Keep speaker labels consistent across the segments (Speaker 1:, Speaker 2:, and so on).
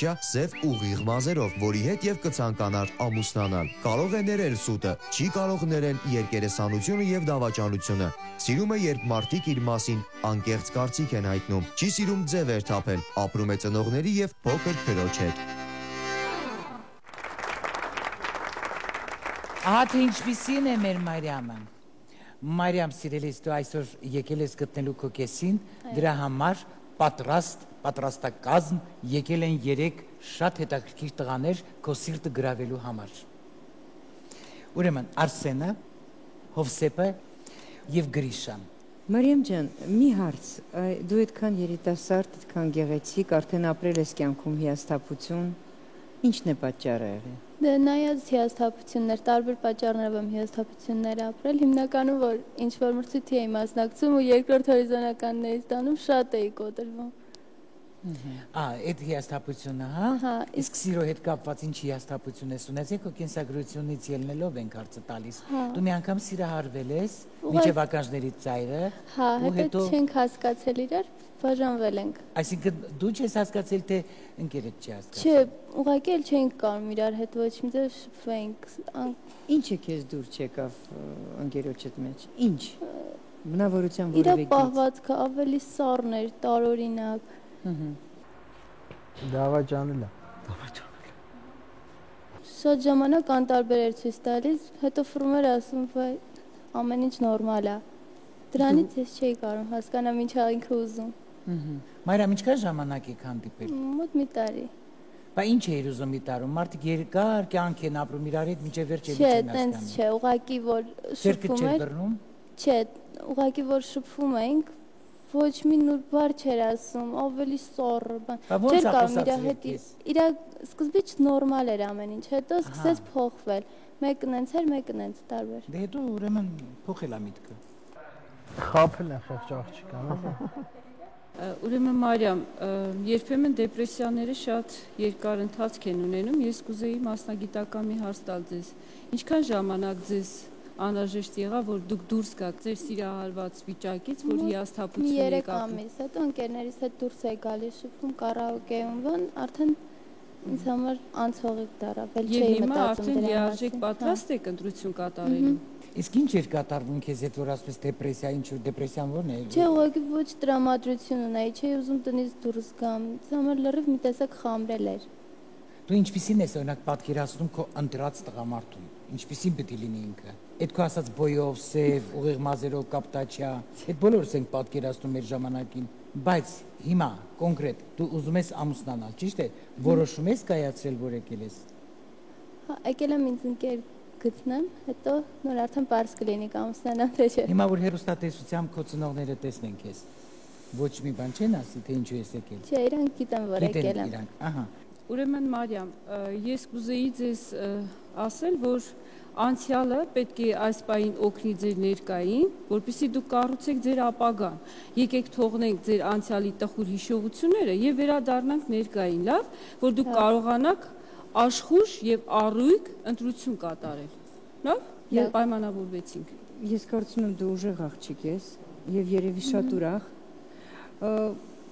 Speaker 1: կապտաչյա սև ուղիղ մազերով, որի հետ եւ կցանկանար ամուսնանալ։ Կարող է ներել սուտը, չի կարող ներել երկերեսանությունը եւ դավաճանությունը։ Սիրում է, երբ մարդիկ իր մասին անկեղծ կարծիք են հայտնում։ Չի սիրում ձևեր թափել, ապրում է ծնողների եւ փոքր քրոջ հետ։
Speaker 2: Ահա թե ինչպիսին է մեր Մարիամը։ Մարիամ սիրելիս, դու այսօր եկել ես գտնելու քո կեսին, դրա համար պատրաստակազմ եկել են 3 շատ հետաքրքիր տղաներ քո սիրտը գրավելու համար։ Ուրեմն Արսենը, Հովսեփը եւ Գրիշան։
Speaker 3: Մարիամ ջան, մի հարց, դու այդքան երիտասարդ, այդքան գեղեցիկ, արդեն ապրել ես կյանքում հիասթափություն, ի՞նչն է պատճառը եղել։
Speaker 4: Դե նայած հիասթափություններ, տարբեր պատճառներով եմ հիասթափություններ ապրել, հիմնականում որ ինչ որ մրցույթի էի մասնակցում ու երկրորդ հորիզոնականներից տանում շատ էի կոտրվում։
Speaker 2: Այդ հիասթափությունը, հա։ Իսկ սիրո հետ կապված ինչ հիասթափություն ես ունեցել, քո կենսագրությունից ելնելով ենք հարցը տալիս։ Դու մի անգամ սիրահարվել ես, մինչև ականջների ծայրը,
Speaker 4: ու հետո չենք հասկացել իրար, բաժանվել ենք։
Speaker 2: Այսինքն դու չես հասկացել, թե ընկերդ չի հասկացել։
Speaker 4: Չէ, ուղղակի էլ չենք կարող իրար հետ ոչ մի ձև շփվենք։
Speaker 3: Ինչ է քեզ դուր չեկավ ընկերոջդ մեջ։ Ինչ։ Մնավորության որևէ
Speaker 4: իր պահվածքը ավելի սառն էր, տարօրինակ։
Speaker 5: Դավաճանել է։
Speaker 4: Շատ ժամանակ անտարբեր էր ցույց տալիս, հետո ֆռում էր ասում, վայ, ամեն ինչ նորմալ է։ Դրանից ես չէի կարող հասկանամ ինչ ինքը ուզում։
Speaker 2: Մարիամ, ինչքան ժամանակ եք հանդիպել։
Speaker 4: Մոտ մի տարի։
Speaker 2: Բա ինչ էիր ուզում մի տարում։ Մարդիկ երկար կյանք են ապրում իրար հետ, մինչև վերջերից
Speaker 4: Չէ,
Speaker 2: են հասկանում։
Speaker 4: տենց չէ, ուղղակի որ շփվում
Speaker 2: էր։
Speaker 4: Չէ, ուղղակի որ շփվում ենք, ոչ մի նոր բառ չէր ասում, ավելի սառը բան։
Speaker 2: Չէր
Speaker 4: կարող իր հետ իր սկզբից նորմալ էր ամեն ինչ, հետո սկսեց փոխվել։ Մեկն ինձ էր, մեկն ինձ տարբեր։
Speaker 2: Դե հետո ուրեմն փոխել է միտքը։
Speaker 5: Խաբել են խեղճ աղջիկան, հա։
Speaker 6: Ուրեմն Մարիամ, երբեմն դեպրեսիաները շատ երկար ընթացք են ունենում, ես կուզեի մասնագիտական մի հարց տալ ձեզ։ Ինչքան ժամանակ ձեզ անհրաժեշտ եղավ, որ դուք դուրս գաք ձեր սիրահարված վիճակից, որ հիասթափություն եք
Speaker 4: ապրում։ 3 ամիս, հետո ընկերներիս հետ դուրս եի գալիս շփվում կարաոկեում, բան արդեն ինձ համար անցողիկ դարավ, էլ չէի մտածում դրա մասին։
Speaker 6: Եվ հիմա արդեն լիարժեք պատրաստ եք ընտրություն կատարելու։
Speaker 2: Իսկ ինչ էր կատարվում քեզ հետ, որ ասես դեպրեսիա, ինչ-որ դեպրեսիան ո՞րն է։
Speaker 4: Չէ, ուղղակի ոչ տրամադրություն ունեի, չէի ուզում տնից դուրս գամ, ինձ համար լրիվ մի տեսակ խամրել էր։
Speaker 2: Դու ինչպիսին ես օրինակ պատկերացնում քո ընտրած տղամարդուն, ինչպիսին պետք է լինի ինքը։ Այդ քո ասած բոյով, սև, ուղիղ մազերով, կապտաչյա, այդ բոլորս ենք պատկերացնում մեր ժամանակին, բայց հիմա կոնկրետ դու ուզում ես ամուսնանալ, ճիշտ է, որոշում ես կայացրել, որ եկել ես։
Speaker 4: Հա, եկել եմ ինձ ընկեր գտնեմ, հետո նոր արդեն պարզ կլինի ամուսնանամ, թե չէ։
Speaker 2: Հիմա որ հեռուստատեսությամբ քո ծնողները տեսնեն քեզ, ոչ մի բան չեն ասի, թե ինչու ես եկել։
Speaker 4: Չէ, իրանք գիտեն, որ եկել եմ։
Speaker 2: Ահա։
Speaker 6: Ուրեմն Մարիամ, ես կուզեի ձեզ ասել, որ անցյալը պետք է այս պահին օգնի ձեր ներկային, որպեսզի դուք կառուցեք ձեր ապագան։ Եկեք թողնենք ձեր անցյալի տխուր հիշողությունները եւ վերադառնանք ներկային, լավ, որ դուք կարողանաք աշխուժ եւ առույգ ընտրություն կատարել։ Լավ, եւ պայմանավորվեցինք։
Speaker 3: Ես կարծում եմ դու ուժեղ աղջիկ ես եւ երևի շատ ուրախ։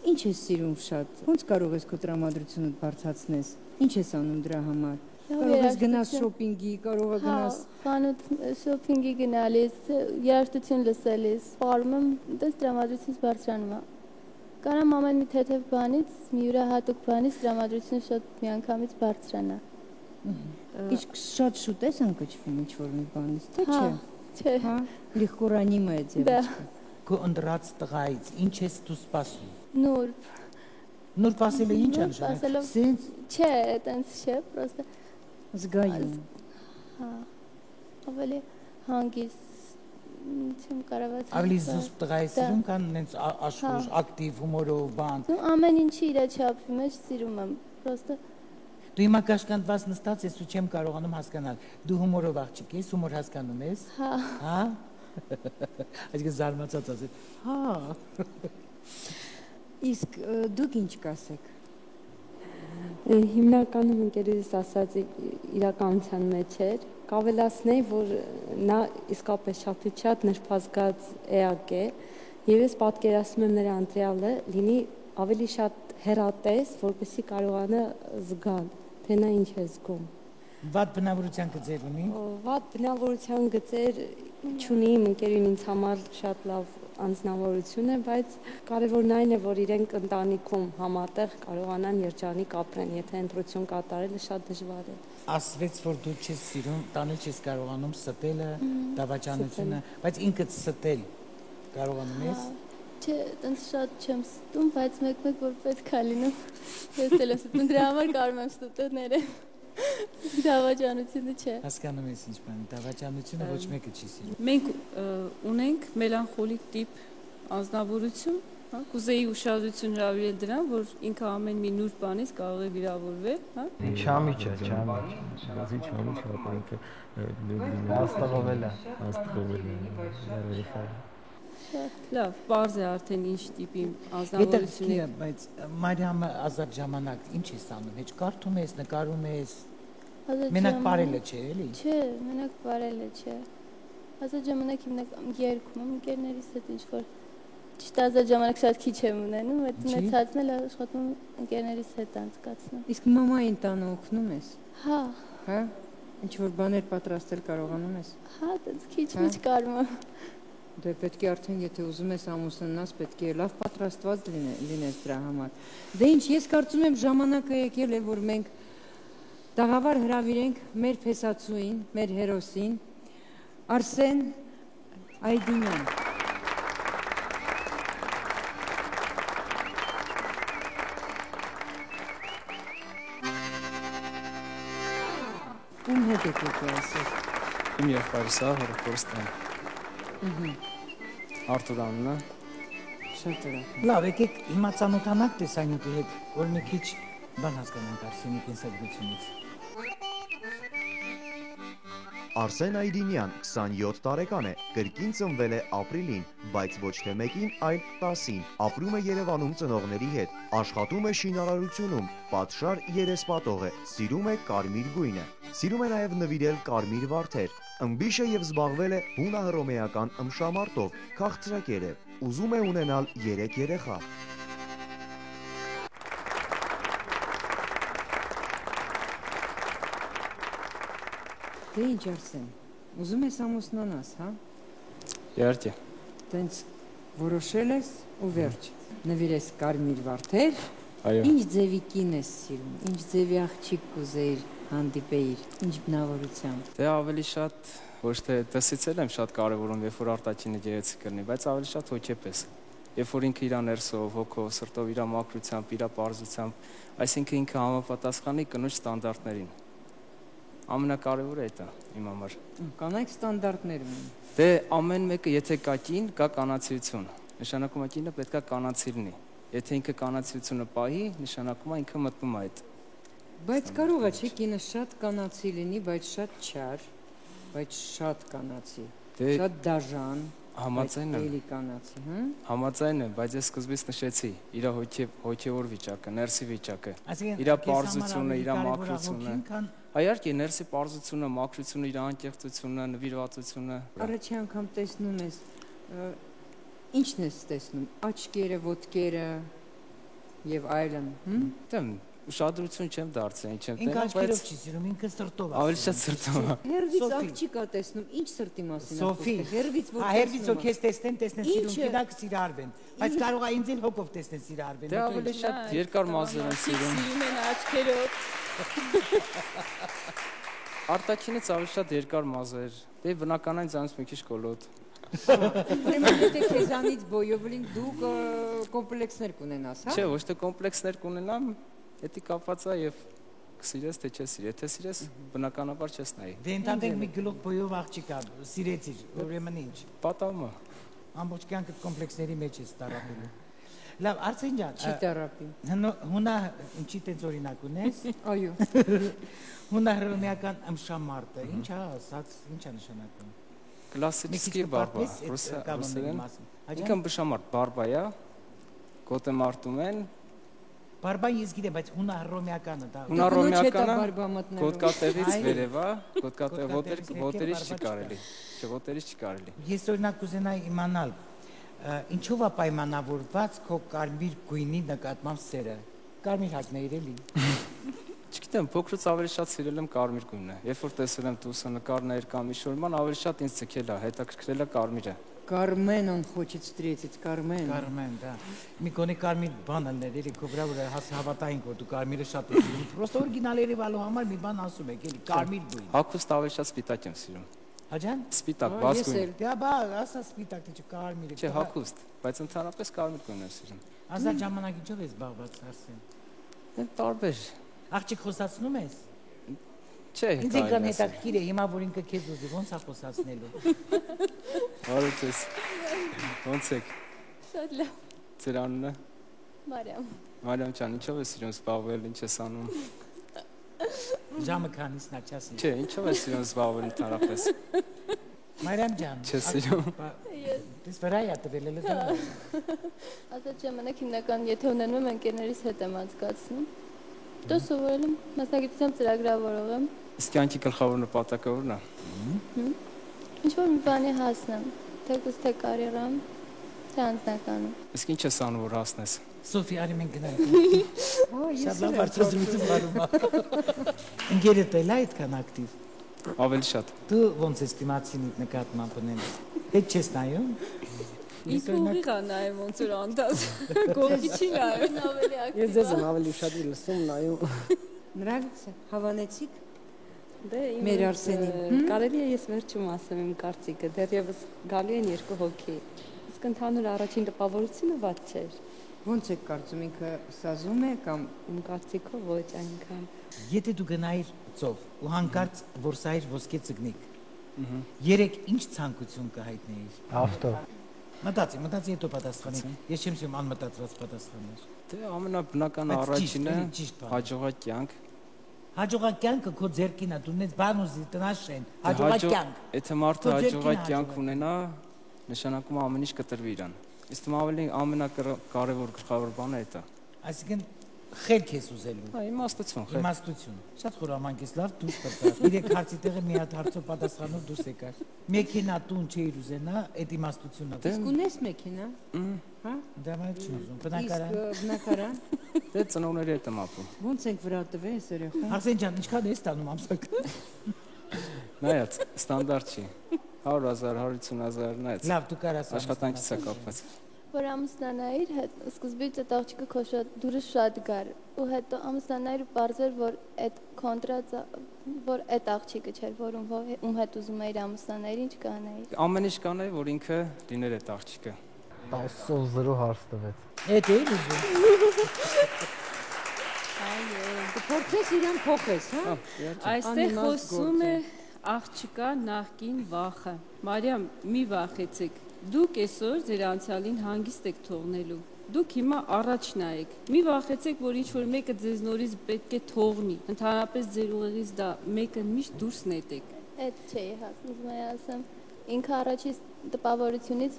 Speaker 3: Ինչ ես սիրում շատ։ Ոնց կարող ես քո տրամադրությունը բարձրացնես։ Ինչ ես անում դրա համար։ Կարող ես գնաս շոփինգի, կարող ես գնաս
Speaker 4: խանութ շոփինգի գնալիս, երաժշտություն լսելիս, ֆարմում դες տրամադրությունից բարձրանում է։ Կարամ ամեն մի թեթև բանից, մի յուրահատուկ բանից տրամադրությունը շատ միանգամից բարձրանա։
Speaker 3: Իսկ շատ շուտ ես ընկճվում ինչ-որ մի բանից, թե չէ։
Speaker 4: Չէ։
Speaker 3: Հա, լիղկո ռանիմա է ձևը։
Speaker 2: Քո ընտրած տղայից ինչ ես դու սպասում։
Speaker 4: Նուրբ։
Speaker 2: Նուրբ ասելը ինչ անշարժ։ Սենց
Speaker 4: չէ, այտենց չէ, պրոստը
Speaker 3: զգայուն։
Speaker 4: Հա։ Ավելի հանգիստ չեմ կարողացել։
Speaker 2: Ավելի զուսպ տղայի սիրում կան նենց աշխուժ, ակտիվ, հումորով, բան։
Speaker 4: Ամեն ինչի իր չափի մեջ սիրում եմ, պրոստը
Speaker 2: Դու հիմա կաշկանդված նստած ես ու չեմ կարողանում հասկանալ։ Դու հումորով աղջիկ ես, հումոր հասկանում ես։
Speaker 4: Հա։
Speaker 2: Հա։ Այսինքն զարմացած ասել։ Հա։
Speaker 3: Իսկ դուք ինչ կասեք։
Speaker 7: Հիմնականում ընկերուհիս ասած իրականության մեջ էր, կավելացնեի, որ նա իսկապես շատ նրբազգաց էակ է, եւ ես պատկերացնում եմ նրա ընտրյալը լինի ավելի շատ հերատես, որպեսզի կարողանա զգալ, թե նա ինչ է զգում։
Speaker 2: Վատ բնավորության գծեր ունի։
Speaker 7: Վատ բնավորության գծեր չունի, իմ ընկերուհին ինձ համար շատ լավ անձնավորություն է, բայց կարևորն այն է, որ իրենք ընտանիքում համատեղ կարողանան երջանիկ ապրեն, եթե ընտրություն կատարելը շատ դժվար է։
Speaker 2: Ասվեց, որ դու չես սիրում, տանել չես կարողանում ստելը, դավաճանությունը, բայց ինքդ ստել կարողանում ես։
Speaker 4: Չէ, տենց շատ չեմ ստում, բայց մեկ-մեկ որ պետք է լինում, ես էլ եմ ստում, դրա համար կարող եմ ստուտները։ Դավաճանությունը չէ։
Speaker 2: Հասկանում ես ինչ բան, դավաճանությունը ոչ մեկը չի սիրում։
Speaker 6: Մենք ունենք մելանխոլիկ տիպ անձնավորություն, հա, կուզեի ուշադրություն հրավիրել դրան, որ ինքը ամեն մի նուրբ բանից կարող է վիրավորվել, հա։
Speaker 5: Չամիչ է, չամիչ։
Speaker 8: Բացի չամիչ հա, ինքը
Speaker 5: Աստղովելա։
Speaker 8: աստղովելա։
Speaker 6: Լավ, բարձ է արդեն ինչ տիպի
Speaker 2: Գիտակցի
Speaker 6: անձնավորություն է։
Speaker 2: է, բայց Մարիամը ազատ ժամանակ ինչ ես անում, հեչ կարդում ես, նկարում ես, մենակ բարելը չէ, էլի։
Speaker 4: Չէ, մենակ բարելը չէ։ Ազատ ժամանակ հիմնական երգում եմ ընկերներիս հետ ինչ որ ճիշտ ազատ ժամանակ շատ քիչ եմ ունենում, այդ մեծացնել էլ աշխատում ընկերներիս հետ անցկացնում։
Speaker 3: Իսկ մամային տանը օգնում ես։
Speaker 4: Հա,
Speaker 3: Հա։ Ինչ որ բաներ պատրաստել կարողանում ես։
Speaker 4: հա, դից քիչ-քիչ կարում եմ։
Speaker 3: Դե պետք է արդեն եթե ուզում ես ամուսնանաս, պետք է լավ պատրաստված լինես դրա համար։ Դե ինչ, ես կարծում եմ ժամանակը եկել է, որ մենք տաղավար հրավիրենք մեր փեսացուին, մեր հերոսին, Արսեն Այդինյան։ Ում հետ եք եկել այսօր։
Speaker 8: Իմ եղբայրս է, հորոստան։ Արտուր անունը։
Speaker 3: Շատ լավ։
Speaker 2: Լավ, եկեք հիմա ծանոթանանք տեսանյութի հետ, որ մի քիչ բան հասկանանք Արսենի կենսագրությունից։
Speaker 1: Արսեն Այդինյան 27 տարեկան է, կրկին ծնվել է ապրիլին, բայց ոչ թե մեկին, այլ 10-ին։ Ապրում է Երևանում ծնողների հետ, աշխատում է շինարարությունում, պատշար երեսպատող է, սիրում է կարմիր գույնը։ Սիրում է նաև նվիրել կարմիր վարդեր։ Ըմբիշ է եւ զբաղվել է հունահռոմեական ըմշամարտով, քաղցրակեր է, ուզում է ունենալ 3 երեխա։
Speaker 3: Դե ինչ Արսեն, ուզում ես ամուսնանաս, հա։
Speaker 8: Իհարկե։
Speaker 3: Տենց որոշել ես ու վերջ։ Նվիրես կարմիր վարդեր։
Speaker 8: Այո։
Speaker 3: Ինչ ձևի կին ես սիրում, ինչ ձևի աղջիկ կուզեիր հանդիպեիր, ինչ բնավորությամբ։
Speaker 8: Դե ավելի շատ ոչ թե տեսից էլ եմ շատ կարևորում, երբ որ արտաքինը գեղեցիկ կլինի, բայց ավելի շատ հոգեպես։ Երբ որ ինքը իր ներսով, հոգով, սրտով, իր մաքրությամբ, իր պարզությամբ, այսինքն ինքը համապատասխանի կնոջ ստանդարտներին։ Ամենակարևորը է դա իմ համար։
Speaker 3: Կանայք ստանդարտներ ունեն։
Speaker 8: Դե ամեն մեկը եթե կա կին, կա կանացիություն։ Նշանակում է կինը պետքա կանացի լինի։ Եթե ինքը կանացիությունը պահի, նշանակում է ինքը մտնում է այդ։
Speaker 3: Բայց կարող է չէ կինը շատ կանացի լինի, բայց շատ չար, բայց շատ կանացի։ Շատ դաժան,
Speaker 8: Համաձայն եմ։
Speaker 3: էլի կանացի, հա։
Speaker 8: Համաձայն եմ, բայց ես սկզբից նշեցի իր հոգևոր վիճակը, ներսի վիճակը,
Speaker 2: Այսինքն
Speaker 8: իր պարզությունը, իր մաքրությունը։ Այարքի ներսի պարզությունը, մաքրությունը, իր անկեղծությունը, նվիրվածությունը։
Speaker 3: Առաջի անգամ տեսնում ես, ինչն ես տեսնում, աչքերը, ոտքերը եւ այլն,
Speaker 8: Դեմ ուշադրություն չեմ դարձել, ինչ եմ
Speaker 2: Ինքը
Speaker 8: տենում,
Speaker 2: աչքերով
Speaker 8: բայց
Speaker 2: չի սիրում, ինքը սրտով է։
Speaker 8: ավելի շատ սրտով է։
Speaker 3: Հերվից
Speaker 2: Սոֆի։
Speaker 3: աղջիկ է տեսնում, ինչ սրտի մասին է
Speaker 2: Սոֆի,
Speaker 3: խոսքը, հերվից որ
Speaker 2: հերվից
Speaker 3: տեսնում
Speaker 2: որ քեզ տեսնեն
Speaker 3: Ինչը։
Speaker 2: սիրուն, գիտակ սիրարվեն, բայց կարող է ինձ էլ հոգով տեսնեն սիրարվեն։
Speaker 8: Դե ավելի շատ երկար մազեր եմ սիրում։
Speaker 6: Սիրում են աչքերով։
Speaker 8: Արտաքինից ավելի շատ երկար մազեր։ Դե բնականային ձանից մի քիչ կոլոտ։
Speaker 3: Ուրեմն եթե քեզանից բոյովլին դու կոմպլեքսներ կունենաս, հա։
Speaker 8: Չէ, ոչ թե կոմպլեքսներ կունենամ, դա կապված է եւ կսիրես թե չես սիրի։ Եթե սիրես, բնականաբար չես նայի։
Speaker 2: Դե ընդհանրենք մի գլուխ բոյով աղջիկ է, սիրեցիր, ուրեմն ինչ։
Speaker 8: Պատահում է։
Speaker 2: Ամբողջ կյանքդ կոմպլեքսների մեջ ես տարապելու։ Լավ, Արսեն ջան,
Speaker 3: Չի տարապի։
Speaker 2: հունա ինչի տենց օրինակ ունես։
Speaker 3: Այո։
Speaker 2: Հունահռոմեական ըմշամարտը, ինչ է ասած, ինչ է նշանակում։
Speaker 8: Կլասիկի բարբա, ռուսերեն։ Ինքը ըմբշամարտ բարբա է, գոտե մարտում են։
Speaker 2: Բարբան ես գիտեմ, բայց հունահռոմեականը դա։
Speaker 8: Հունառոմեականը գոտկատեղից վերև է, գոտկատեղ ոտերից չի կարելի։ Չէ, ոտերից չի կարելի։
Speaker 2: Ես օրինակ կուզենայի իմանալ, ինչով է պայմանավորված քո կարմիր գույնի նկատմամբ սերը։ Կարմիր հագն է իրելի։
Speaker 8: Չգիտեմ, փոքրուց ավելի շատ սիրել եմ կարմիր գույնը։ Երբ որ տեսել եմ լուսանկարներ կամ ինչ-որ այլ, ավելի շատ ինձ ձգել է, հետաքրքրել է կարմիրը։
Speaker 3: Կարմեն он хочет встретить, Կարմեն։
Speaker 2: Կարմեն, դա։ Մի կոնի կարմիր բան ալներ, էլի քո վրա որ հավատային որ դու կարմիրը շատ ես սիրում։ Պրոստը օրիգինալ Երևանու համար մի բան ասում եք, էլի կարմիր գույն։
Speaker 8: Հագուստ ավելի շատ սպիտակ եմ սիրում։
Speaker 2: Հաջան։
Speaker 8: Սպիտակ, բաց գույն։
Speaker 2: Դա բա, ասա սպիտակը չէ կարմիրը։
Speaker 8: Չէ, հագուստ, բայց ընդհանրապես կարմիր գույն եմ սիրում։
Speaker 2: Ազատ ժամանակ ինչով ես զբաղված Արսեն։
Speaker 8: Տարբեր։
Speaker 2: Աղջիկ խոսացնում ես։
Speaker 8: Չէ,
Speaker 2: ինձ եկան հետաքրքիր է հիմա որ ինքը քեզ ուզի ոնց է խոսացնելու։
Speaker 8: Բարոյցես։ Ոնց եք։
Speaker 4: Շատ լավ։
Speaker 8: Ձեր անունը։
Speaker 4: Մարիամ։
Speaker 8: Մարիամ ջան, ինչով ես սիրում զբաղվել, ինչ ես անում։
Speaker 2: Ժամը քանիսն է չասի։
Speaker 8: Չէ, ինչով ես սիրում զբաղվել ընդհանրապես։
Speaker 2: Մարիամ ջան։
Speaker 8: Չես սիրում։
Speaker 2: Դες վրայա տվել էլ դա։
Speaker 4: Ազատ ժամանակ հիմնական եթե ունենում եմ ընկերներիս հետ եմ անցկացնում։ Դա սովորել եմ, մասնագիտությամբ ծրագրավորող եմ։
Speaker 8: Իսկ կյանքի գլխավոր նպատակը ո՞րն է։
Speaker 4: Ինչ-որ մի բանի հասնեմ, թե կարիերամ, թե անձնականում։
Speaker 8: Իսկ ինչ ես անում որ հասնես։
Speaker 2: Սոֆի, արի մենք գնանք։ Շատ լավ հարցազրույցը վարում է։ Ընկերդ էլ է այդքան ակտիվ։
Speaker 8: Ավելի շատ։
Speaker 2: Դու ոնց ես դիմացինիդ նկատմամբ ունենես։ Հետ չես նայում։
Speaker 6: Իսկ ուղիղ է նայում ոնց որ անդազ։ Կողքի չի նայում։
Speaker 4: Ավելի ակտիվ։
Speaker 5: Ես ձեզ եմ ավելի շատ լսում նայում։
Speaker 3: Նравится, հավանեցիք։
Speaker 7: Դե
Speaker 3: Մեր Արսենին։
Speaker 7: Կարելի է ես վերջում ասեմ իմ կարծիքը, դեռևս գալու են երկու հոգի։ Իսկ ընդհանուր առաջին տպավորությունը ված չէր։
Speaker 3: Ոնց եք կարծում ինքը սազում է կամ
Speaker 7: Իմ կարծիքով ոչ այնքան։
Speaker 2: Եթե դու գնայիր ծով ու հանկարծ որսայիր ոսկե ծգնիկ։ Երեք ինչ ցանկություն կհայտնեիր։
Speaker 5: Ավտո։
Speaker 2: Մտածի հետո պատասխանի։ Ես չեմ սիրում անմտածված պատասխաններ։
Speaker 8: Դե ամենաբնական
Speaker 2: Բայց
Speaker 8: առաջինը
Speaker 2: ճիշտ բան։
Speaker 8: հաջողակ կյանք։
Speaker 2: Հաջողակ կյանքը քո ձեռքին է, դու ունես բան ուզի տնաշեն։ Հաջողակ կյանք։
Speaker 8: Եթե մարդը
Speaker 2: Քո ձեռքին
Speaker 8: հաջողակ կյանք
Speaker 2: հաջողակ։
Speaker 8: ունենա, նշանակում է ամեն ինչ կտրվի իրան։ Իսկ թվում ավելի ամենակարևոր գլխավոր բանը է դա։
Speaker 2: Այսինքն խելք ես ուզելու։
Speaker 8: Հա, իմաստություն, խելք։
Speaker 2: Իմաստություն։ Շատ խորամանկ ես, լավ դուրս բրծար։ Իրեք հարցի տեղը մի հատ հարցով պատասխանով դուրս եկար։ Մեքենա տուն չէիր ուզենա, այդ իմաստությունն է։
Speaker 3: իսկ ունես մեքենա։ Հա։
Speaker 2: Դա մայր չի ուզում։ Բնակարան։
Speaker 3: Իսկ բնակարան։
Speaker 8: Դե ծնողների հետ եմ ապրում։
Speaker 3: Ոնց ենք վրա տվել այս երեխան։
Speaker 2: Արսեն ջան, ինչքան ես տանում ամսական։
Speaker 8: Նայած, ստանդարտ չի։ 100,000, 150,000 նայած։
Speaker 2: Լավ, դու կարաս
Speaker 8: Աշխատանքից է կապված։
Speaker 4: Որ ամուսնանայիր հետ սկզբից այդ աղջիկը քո դուրս շատ գար ու հետո ամուսնանայիր ու բարձր որ այդ կոնտրակտը որ այդ աղջիկը չէր որ ում հետ ուզում էիր ամուսնանայիր ինչ կանեիր
Speaker 8: Ամեն ինչ կանեի որ ինքը լիներ այդ աղջիկը
Speaker 5: 10-0 հարց տվեց։
Speaker 2: Այդ էի ուզում։
Speaker 3: Դու փորձես իրան փոխես, հա։
Speaker 6: Այստեղ
Speaker 3: Անիմաստ
Speaker 6: խոսում է
Speaker 3: գործ
Speaker 6: աղջկա նախկին վախը։ Մարիամ, մի վախեցեք։ Դուք այսօր ձեր անցյալին հանգիստ եք թողնելու։ Դուք հիմա առաջ նայեք։ Մի վախեցեք, որ ինչ-որ մեկը ձեզ նորից պետք է թողնի։ Ընդհանրապես ձեր ուղեղից դա մեկը միշտ դուրս նետեք։
Speaker 4: այդ չէի հասնում ուզում եի ասեմ ինքը առաջի տպավորությունից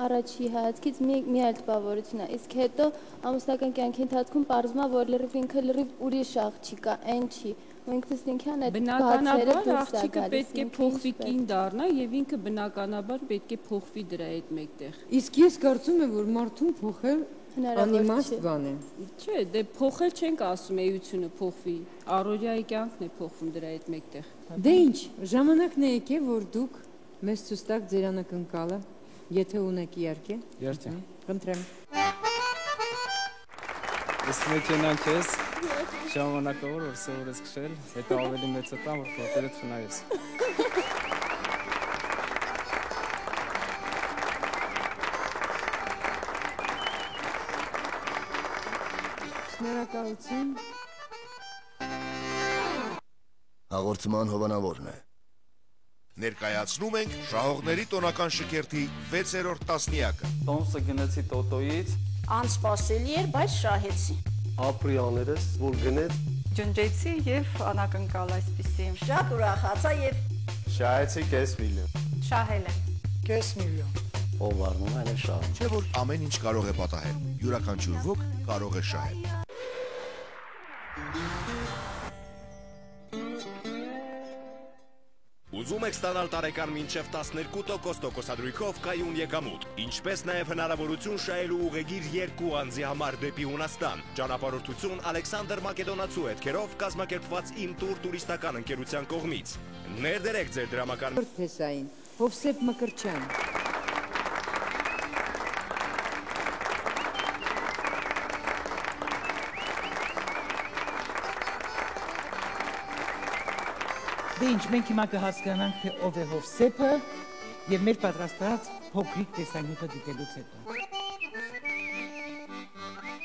Speaker 4: առաջի հայացքից մի այլ տպավորություն է իսկ հետո ամուսնական կյանքի ընթացքում պարզվում է որ լրիվ ինքը լրիվ ուրիշ աղջիկ է այն չի ու ինքնս ինքան այդ
Speaker 6: Բնականաբար աղջիկը պետք է փոխվի կին դառնա եւ ինքը բնականաբար պետք է փոխվի դրա հետ մեկտեղ։
Speaker 3: Իսկ ես կարծում եմ, որ մարդուն փոխել անիմաստ բան է։
Speaker 6: Չէ, դե փոխել չենք ասում էությունը փոխվի։ Առօրյայի կյանքն է փոխվում դրա հետ մեկտեղ։
Speaker 3: Դե ինչ, ժամանակն է եկել, որ դուք մեզ ցույց տաք ձեր անակնկալը, եթե ունեք իհարկե։
Speaker 8: Երթի։
Speaker 3: Խնդրեմ։
Speaker 8: Իսկ մեքենան քեզ ժամանակավոր որ սովորես քշել, հետո ավելի մեծ է տան որ փոխերդ խնայես։
Speaker 3: Շնորհակալություն։
Speaker 9: Հաղորդման հովանավորն է։
Speaker 10: Ներկայացնում ենք շահողների տոնական շքերթի 6-րդ տասնյակը։
Speaker 11: Տոմսը գնեցի տոտոյից,
Speaker 12: Անսպասելի էր, բայց շահեցի։
Speaker 11: ապրիաներս, որ գնեց,
Speaker 12: Ջնջեցի եւ անակնկալ այսպեսի։ Շատ ուրախացա եւ
Speaker 11: շահեցի կես միլիոն։
Speaker 12: շահել եմ։
Speaker 2: Կես միլիոն։
Speaker 11: Ով առնում է շահ։
Speaker 10: Չէ որ ամեն ինչ կարող է պատահել։ Յուրաքանչյուր ոք կարող է շահել։
Speaker 13: Ուզում եք ստանալ տարեկան մինչև 12% տոկոսադրույքով կայուն եկամուտ, ինչպես նաև հնարավորություն շահելու ուղեգիր 2 անձի համար դեպի Հունաստան։ Ճանապարհորդություն Ալեքսանդր Մակեդոնացու հետքերով կազմակերպված Իմ տուր տուրիստական ընկերության կողմից։ Ներդրեք ձեր դրամական
Speaker 3: Փեսային Հովսեփ Մկրտչյան
Speaker 2: Դե ինչ, մենք հիմա կհասկանանք, թե ով է Հովսեփը եւ մեր պատրաստած փոքրիկ տեսանյութը դիտելուց հետո։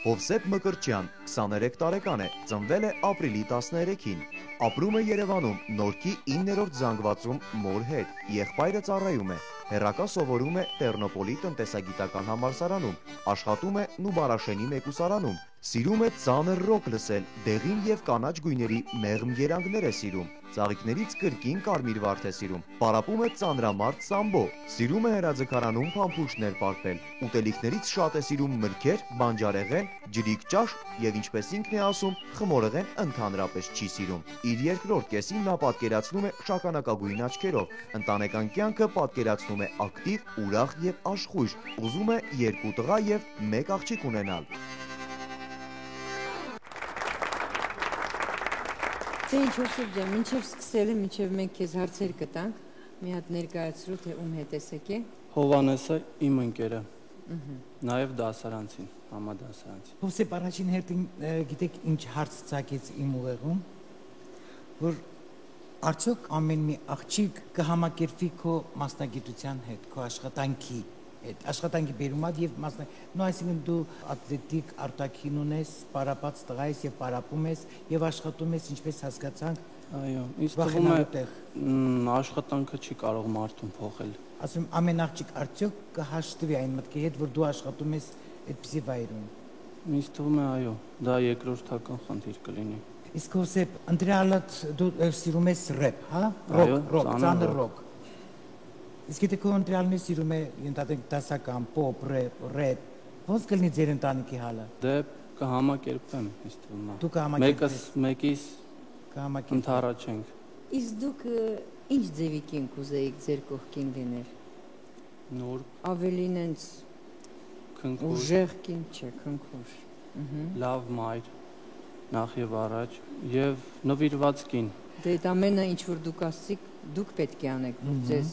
Speaker 1: Հովսեփ Մկրտչյան 23 տարեկան է, ծնվել է ապրիլի 13-ին։ Ապրում է Երևանում, Նորքի 9-րդ զանգվածում մոր հետ, եղբայրը ծառայում է։ Հեռակա սովորում է Տերնոպոլի տնտեսագիտական համալսարանում, աշխատում է Նուբարաշենի մեկուսարանում, սիրում է ծանր ռոք լսել, դեղին եւ կանաչ գույների մեղմ երանգներ է սիրում, ծաղիկներից կրկին կարմիր վարդ է սիրում, պարապում է ծանրամարդ սամբո, սիրում է հրաձգարանում փամփուշտներ պարպել, ուտելիքներից շատ է սիրում մրգեր, բանջարեղեն, ջրիկ ճաշ եւ ինչպես ինքն է ասում, խմորեղեն ընդհանրապես չի սիրում։ Իր երկրորդ կեսին նա պատկերացնում է շագանակագույն աչքերով, ընտանեկան կյանքը պատկերացնում է ակտիվ, ուրախ եւ աշխույժ, ուզում է 2 տղա եւ 1 աղջիկ ունենալ։
Speaker 3: Դե ինչ Հովսեփ ջան, մինչև սկսելը, մինչև մենք քեզ հարցեր կտանք, մի հատ ներկայացրու, թե ում հետ ես եկել։
Speaker 14: Հովանեսը իմ ընկերը, նաև դասարանցին, համադասարանցին։
Speaker 2: Հովսեփ, առաջին հերթին գիտեք ինչ հարց ցակեց իմ ուղեղում, որ արդյոք ամեն մի աղջիկ կհամակերպվի քո մասնագիտության հետ, քո աշխատանքի հետ, աշխատանքի բերումով եւ նո այսինքն դու ատլետիկ արտաքին ունես, պարապած տղա ես եւ պարապում ես եւ աշխատում ես, ինչպես հասկացանք։
Speaker 14: Այո, ինձ թվում է աշխատանքը չի կարող մարդուն փոխել։
Speaker 2: Ասում ամեն աղջիկ արդյոք կհաշտվի այն մտքի հետ, որ դու աշխատում ես այդպիսի վայրում։
Speaker 14: Ինձ թվում է այո, դա երկրորդական խնդիր կլինի։
Speaker 2: Իսկ Հովսեփ, ընտրյալդ դու սիրում ես ռեփ, հա? Ռոք, ծանր ռոք։ Իսկ եթե քո ընտրյալն սիրում է ընդհանրենք դասական, պոպ, ռեփ, ո՞նց կլինի ձեր ընտանիքի հալը։
Speaker 14: Դե կհամակերպվեմ, ինձ թվում է։
Speaker 2: Դու կհամակերպվես։
Speaker 14: Մեկից
Speaker 2: կհամակերպվենք։
Speaker 14: Ընդառաջենք։
Speaker 3: Իսկ դուք ինչ ձևի կին կուզեիք ձեր կողքին լինել։
Speaker 14: Նուրբ։
Speaker 3: Ավելին հենց
Speaker 14: քնքուշ։
Speaker 3: Ուժեղ կին չէ, քնքուշ։
Speaker 14: Լավ մայր, նախ եւ առաջ եւ նվիրված կին։
Speaker 3: Դե այդ ամենը ինչ որ դուք ասցիք, դուք պետք է անեք, որ ձեզ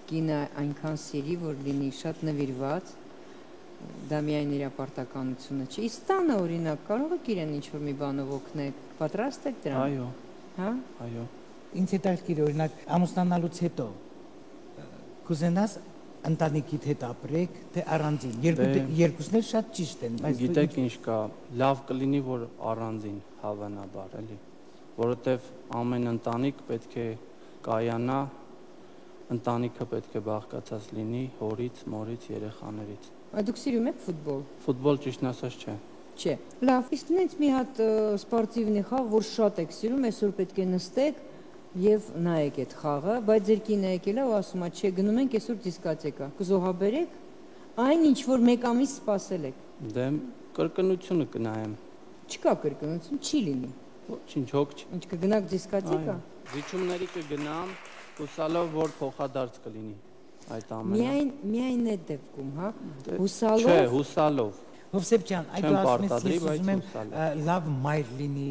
Speaker 3: կինը այնքան սիրի, որ լինի շատ նվիրված, դա միայն իր պարտականությունը չէ։ Իսկ տանը օրինակ կարող եք իրեն ինչ-որ մի բանով օգնել, պատրաստ եք դրան։
Speaker 14: Այո։
Speaker 3: Հա։
Speaker 14: Այո։
Speaker 2: Ինձ հետաքրքիր օրինակ ամուսնանալուց հետո կուզենաս ընտանիքիդ հետ ապրեք, թե առանձին։ Երկուսն էլ շատ ճիշտ են,
Speaker 14: բայց գիտեք ինչ կա, լավ կլինի, որ առանձին հավանաբար, էլի, որովհետև ամեն ընտանիք պետք է կայանա, ընտանիքը պետք է բաղկացած լինի հորից, մորից, երեխաներից։
Speaker 3: Դուք սիրում եք ֆուտբոլ։
Speaker 14: Ֆուտբոլ ճիշտ ասած չէ։
Speaker 3: Չէ։ Լավ, իսկ նենց մի հատ սպորտիվնի խաղ, որ շատ եք սիրում, այսօր պետք է նստեք եւ նայեք այդ խաղը, բայց ձեր կինը եկել է ու ասում է, չէ, գնում ենք այսօր դիսկոտեկա։ Կզոհաբերեք այն ինչ որ 1 ամիս սպասել եք։
Speaker 14: Դե կրկնությունը կնայեմ։
Speaker 3: Չկա կրկնություն, չի լինի։
Speaker 14: Ոչինչ, հոգ չի։
Speaker 3: Ինչ կգնաք դիսկոտեկա։
Speaker 14: Զիջումների կգնամ, հուսալով որ փոխադարձ կլինի այդ ամենը։
Speaker 3: Միայն այդ դեպքում, հա։ Հուսալով։
Speaker 14: Չէ, հուսալով։
Speaker 2: Հովսեփ ջան, այդ ասումից ես ուզում եմ լավ մայր լինի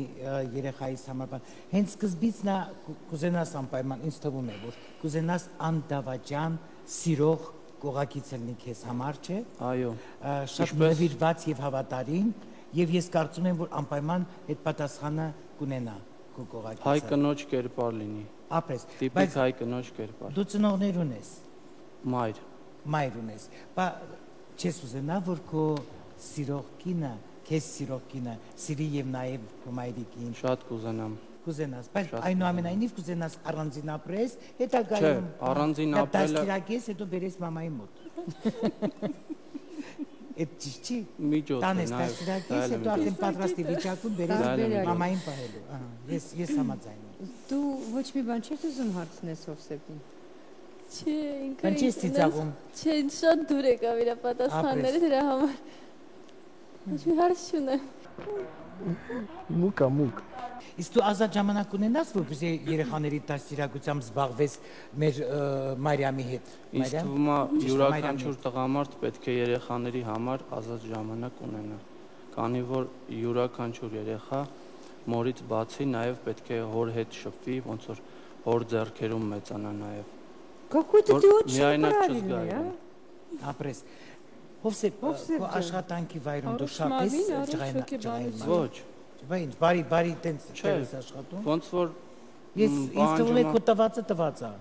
Speaker 2: երեխայիս համար։ Հենց սկզբից նա կուզենաս անպայման, ինձ թվում է, որ կուզենաս անդավաճան, սիրող կողակից լինի քեզ համար, չէ։
Speaker 14: Այո։
Speaker 2: Շատ նվիրված եւ հավատարիմ, եւ ես կարծում եմ, որ անպայման այդ պատասխանը կունենա քո կողակից։
Speaker 14: Հայ կնոջ կերպար լինի։
Speaker 2: Ապրես։
Speaker 14: Տիպիկ հայ կնոջ կերպար։
Speaker 2: Դու ծնողներ ունես։
Speaker 14: Մայր։
Speaker 2: Մայր ունես։ Բայց չես ուզենա, որ քո սիրող կինը, քեզ սիրող կինը սիրի եւ նաեւ քո մայրիկին։
Speaker 14: Շատ կուզենամ։
Speaker 2: Կուզենաս, բայց այնուամենայնիվ կուզենաս առանձին ապրես, հետագայում։
Speaker 14: Չէ, առանձին ապրելը։
Speaker 2: Դաստիարակես, հետո բերես մամայի մոտ։ Այդ ճիշտ չի։
Speaker 14: Միջոց է,
Speaker 2: տանես դաստիարակես, հետո արդեն պատրաստի վիճակում բերես մամային պահելու։ Ես համաձայն եմ։
Speaker 3: Դու ոչ մի բան չես ուզում հարցնես Հովսեփին։
Speaker 4: Չէ, ինքը։
Speaker 2: Ինչ ես ծիծաղում։
Speaker 4: Չէ, շատ դուր եկավ իր պատասխանները դրա համար։ Ոչ մի հարց չունեմ։
Speaker 5: Մուկ։
Speaker 2: Իսկ դու ազատ ժամանակ ունենաս, որպեսզի երեխաների դաստիարակությամբ զբաղվես մեր Մարիամի հետ։
Speaker 14: Ինձ թվում է յուրաքանչյուր տղամարդ պետք է երեխաների համար ազատ ժամանակ ունենա, քանի որ յուրաքանչյուր երեխա մորից բացի նաև պետք է հոր հետ շփվի, ոնց որ հոր ձեռքերում մեծանա նաև։
Speaker 3: Какой-то ты очень
Speaker 14: правильный,
Speaker 3: правильный,
Speaker 2: Ապրես։ Հովսեփ, աշխատանքի վայրում դու շապես ջղային։
Speaker 14: Ոչ։
Speaker 2: Բայց բարի տենց չես աշխատում։
Speaker 14: Ոնց որ
Speaker 2: ինձ թվում է քո տված է։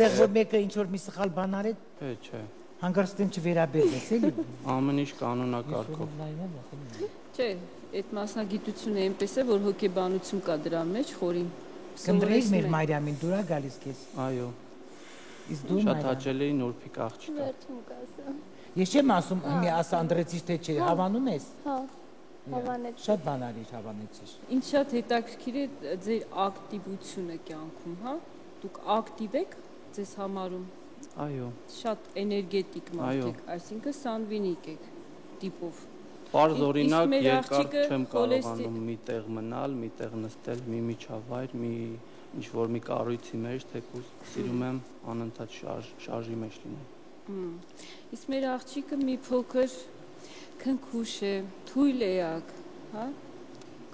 Speaker 2: Դեռ որ մեկը ինչ որ մի սխալ բան արեց։
Speaker 14: Չէ։
Speaker 2: Հանգարստեն չվերաբերվես էլի։
Speaker 14: Ամեն ինչ կանոնակարգով։
Speaker 6: Չէ, այդ մասնագիտությունը այնպես է, որ հոգեբանություն կա դրա մեջ, խորին։
Speaker 2: Կնդրեի մեր Մարիամին դուրա գալիս քեզ։
Speaker 14: Այո։
Speaker 2: Իսկ դու
Speaker 14: շատ հաճելի նորփիկ աղջիկ է։
Speaker 4: Վերջում կասեմ։
Speaker 2: Ես չեմ ասում մի ասա անդրեցի թե չէ, հավանում ես։
Speaker 4: Հա։ Հավանեցի։
Speaker 2: Շատ բան արիր հավանեցի։
Speaker 6: Ինչ շատ հետաքրքիր է ձեր ակտիվությունը կյանքում, հա։ Դուք ակտիվ եք ձեզ համարում։
Speaker 14: Այո։
Speaker 6: Շատ էներգետիկ մարդ եք, այսինքն սանվինիկ եք տիպով։
Speaker 14: Պարզ օրինակ երկար չեմ կարողանում մի տեղ մնալ, մի տեղ նստել, մի միջավայր, մի ինչ որ մի կառույցի մեջ, թեկուզ սիրում եմ անընդհատ շարժի մեջ լինել։
Speaker 6: Իսկ մեր աղջիկը մի փոքր քնքուշ է, թույլ էակ, հա։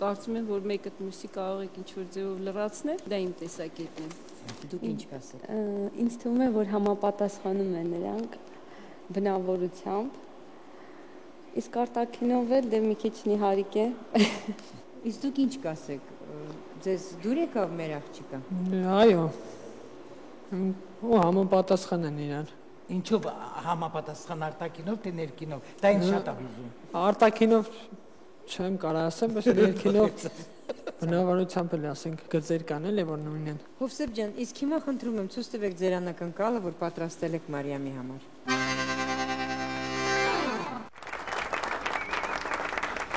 Speaker 6: Կարծում եմ, որ մեկը մյուսի կարող եք ինչ-որ ձևով լրացնել, դա իմ տեսակետն է։
Speaker 3: Դուք ինչ կասեք։
Speaker 7: Ինձ թվում է, որ համապատասխանում են նրանք բնավորությամբ։ Իսկ արտաքինով էլ դե մի քիչ նիհարիկ է։
Speaker 3: Իսկ դուք ինչ կասեք։ Ձեզ դուր եկավ մեր աղջիկը։
Speaker 15: Այո։ Ու համապատասխան են իրար։
Speaker 2: Ինչով համապատասխան արտաքինով թե ներքինով։ Դա ինձ շատ է հուզում։
Speaker 15: Արտաքինով չեմ կարող ասեմ, բայց ներքինով բնավորությամբ էլ ասենք գծեր կան էլի որ նույնն են։
Speaker 3: Հովսեփ ջան, իսկ հիմա խնդրում եմ ցույց տվեք ձեր անակնկալը, որ պատրաստել եք Մարիամի համար։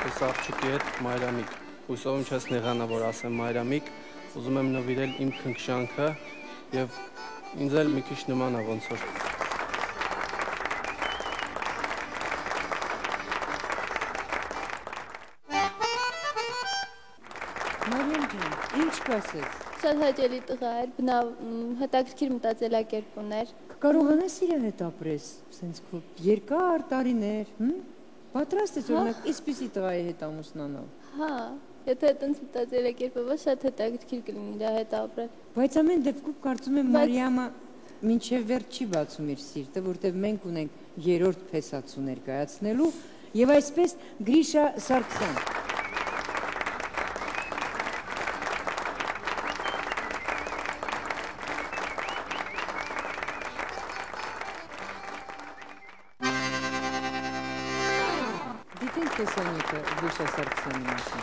Speaker 14: Այս աղջիկի հետ Մարիամիկ։ Հուսով եմ չես նեղանա, որ ասեմ Մարիամիկ, ուզում եմ նվիրել իմ քնքշանքը եւ ինձ էլ մի քիչ նման է ոնց որ։
Speaker 3: Մարիամ ջան, ինչ կասեք։
Speaker 4: Շատ հաճելի տղա էր, հետաքրքիր մտածելակերպ ուներ։
Speaker 3: Կարողանես իր հետ ապրես, սենց քո երկար տարիներ, Պատրաստ ես օրինակ այսպիսի տղայի հետ ամուսնանալ։
Speaker 4: Հա, եթե այդպես մտածելակերպը շատ հետաքրքիր կլինի իր հետ ապրել։
Speaker 3: Բայց ամեն դեպքում կարծում եմ Մարիամը մինչև վերջ չի բացում իր սիրտը, որտեղ մենք ունենք երրորդ փեսացու ներկայացնելու եւ այսպես Գրիշա Սարգսյան։ Տեսանյութը Գրիշա Սարգսյանի մասին։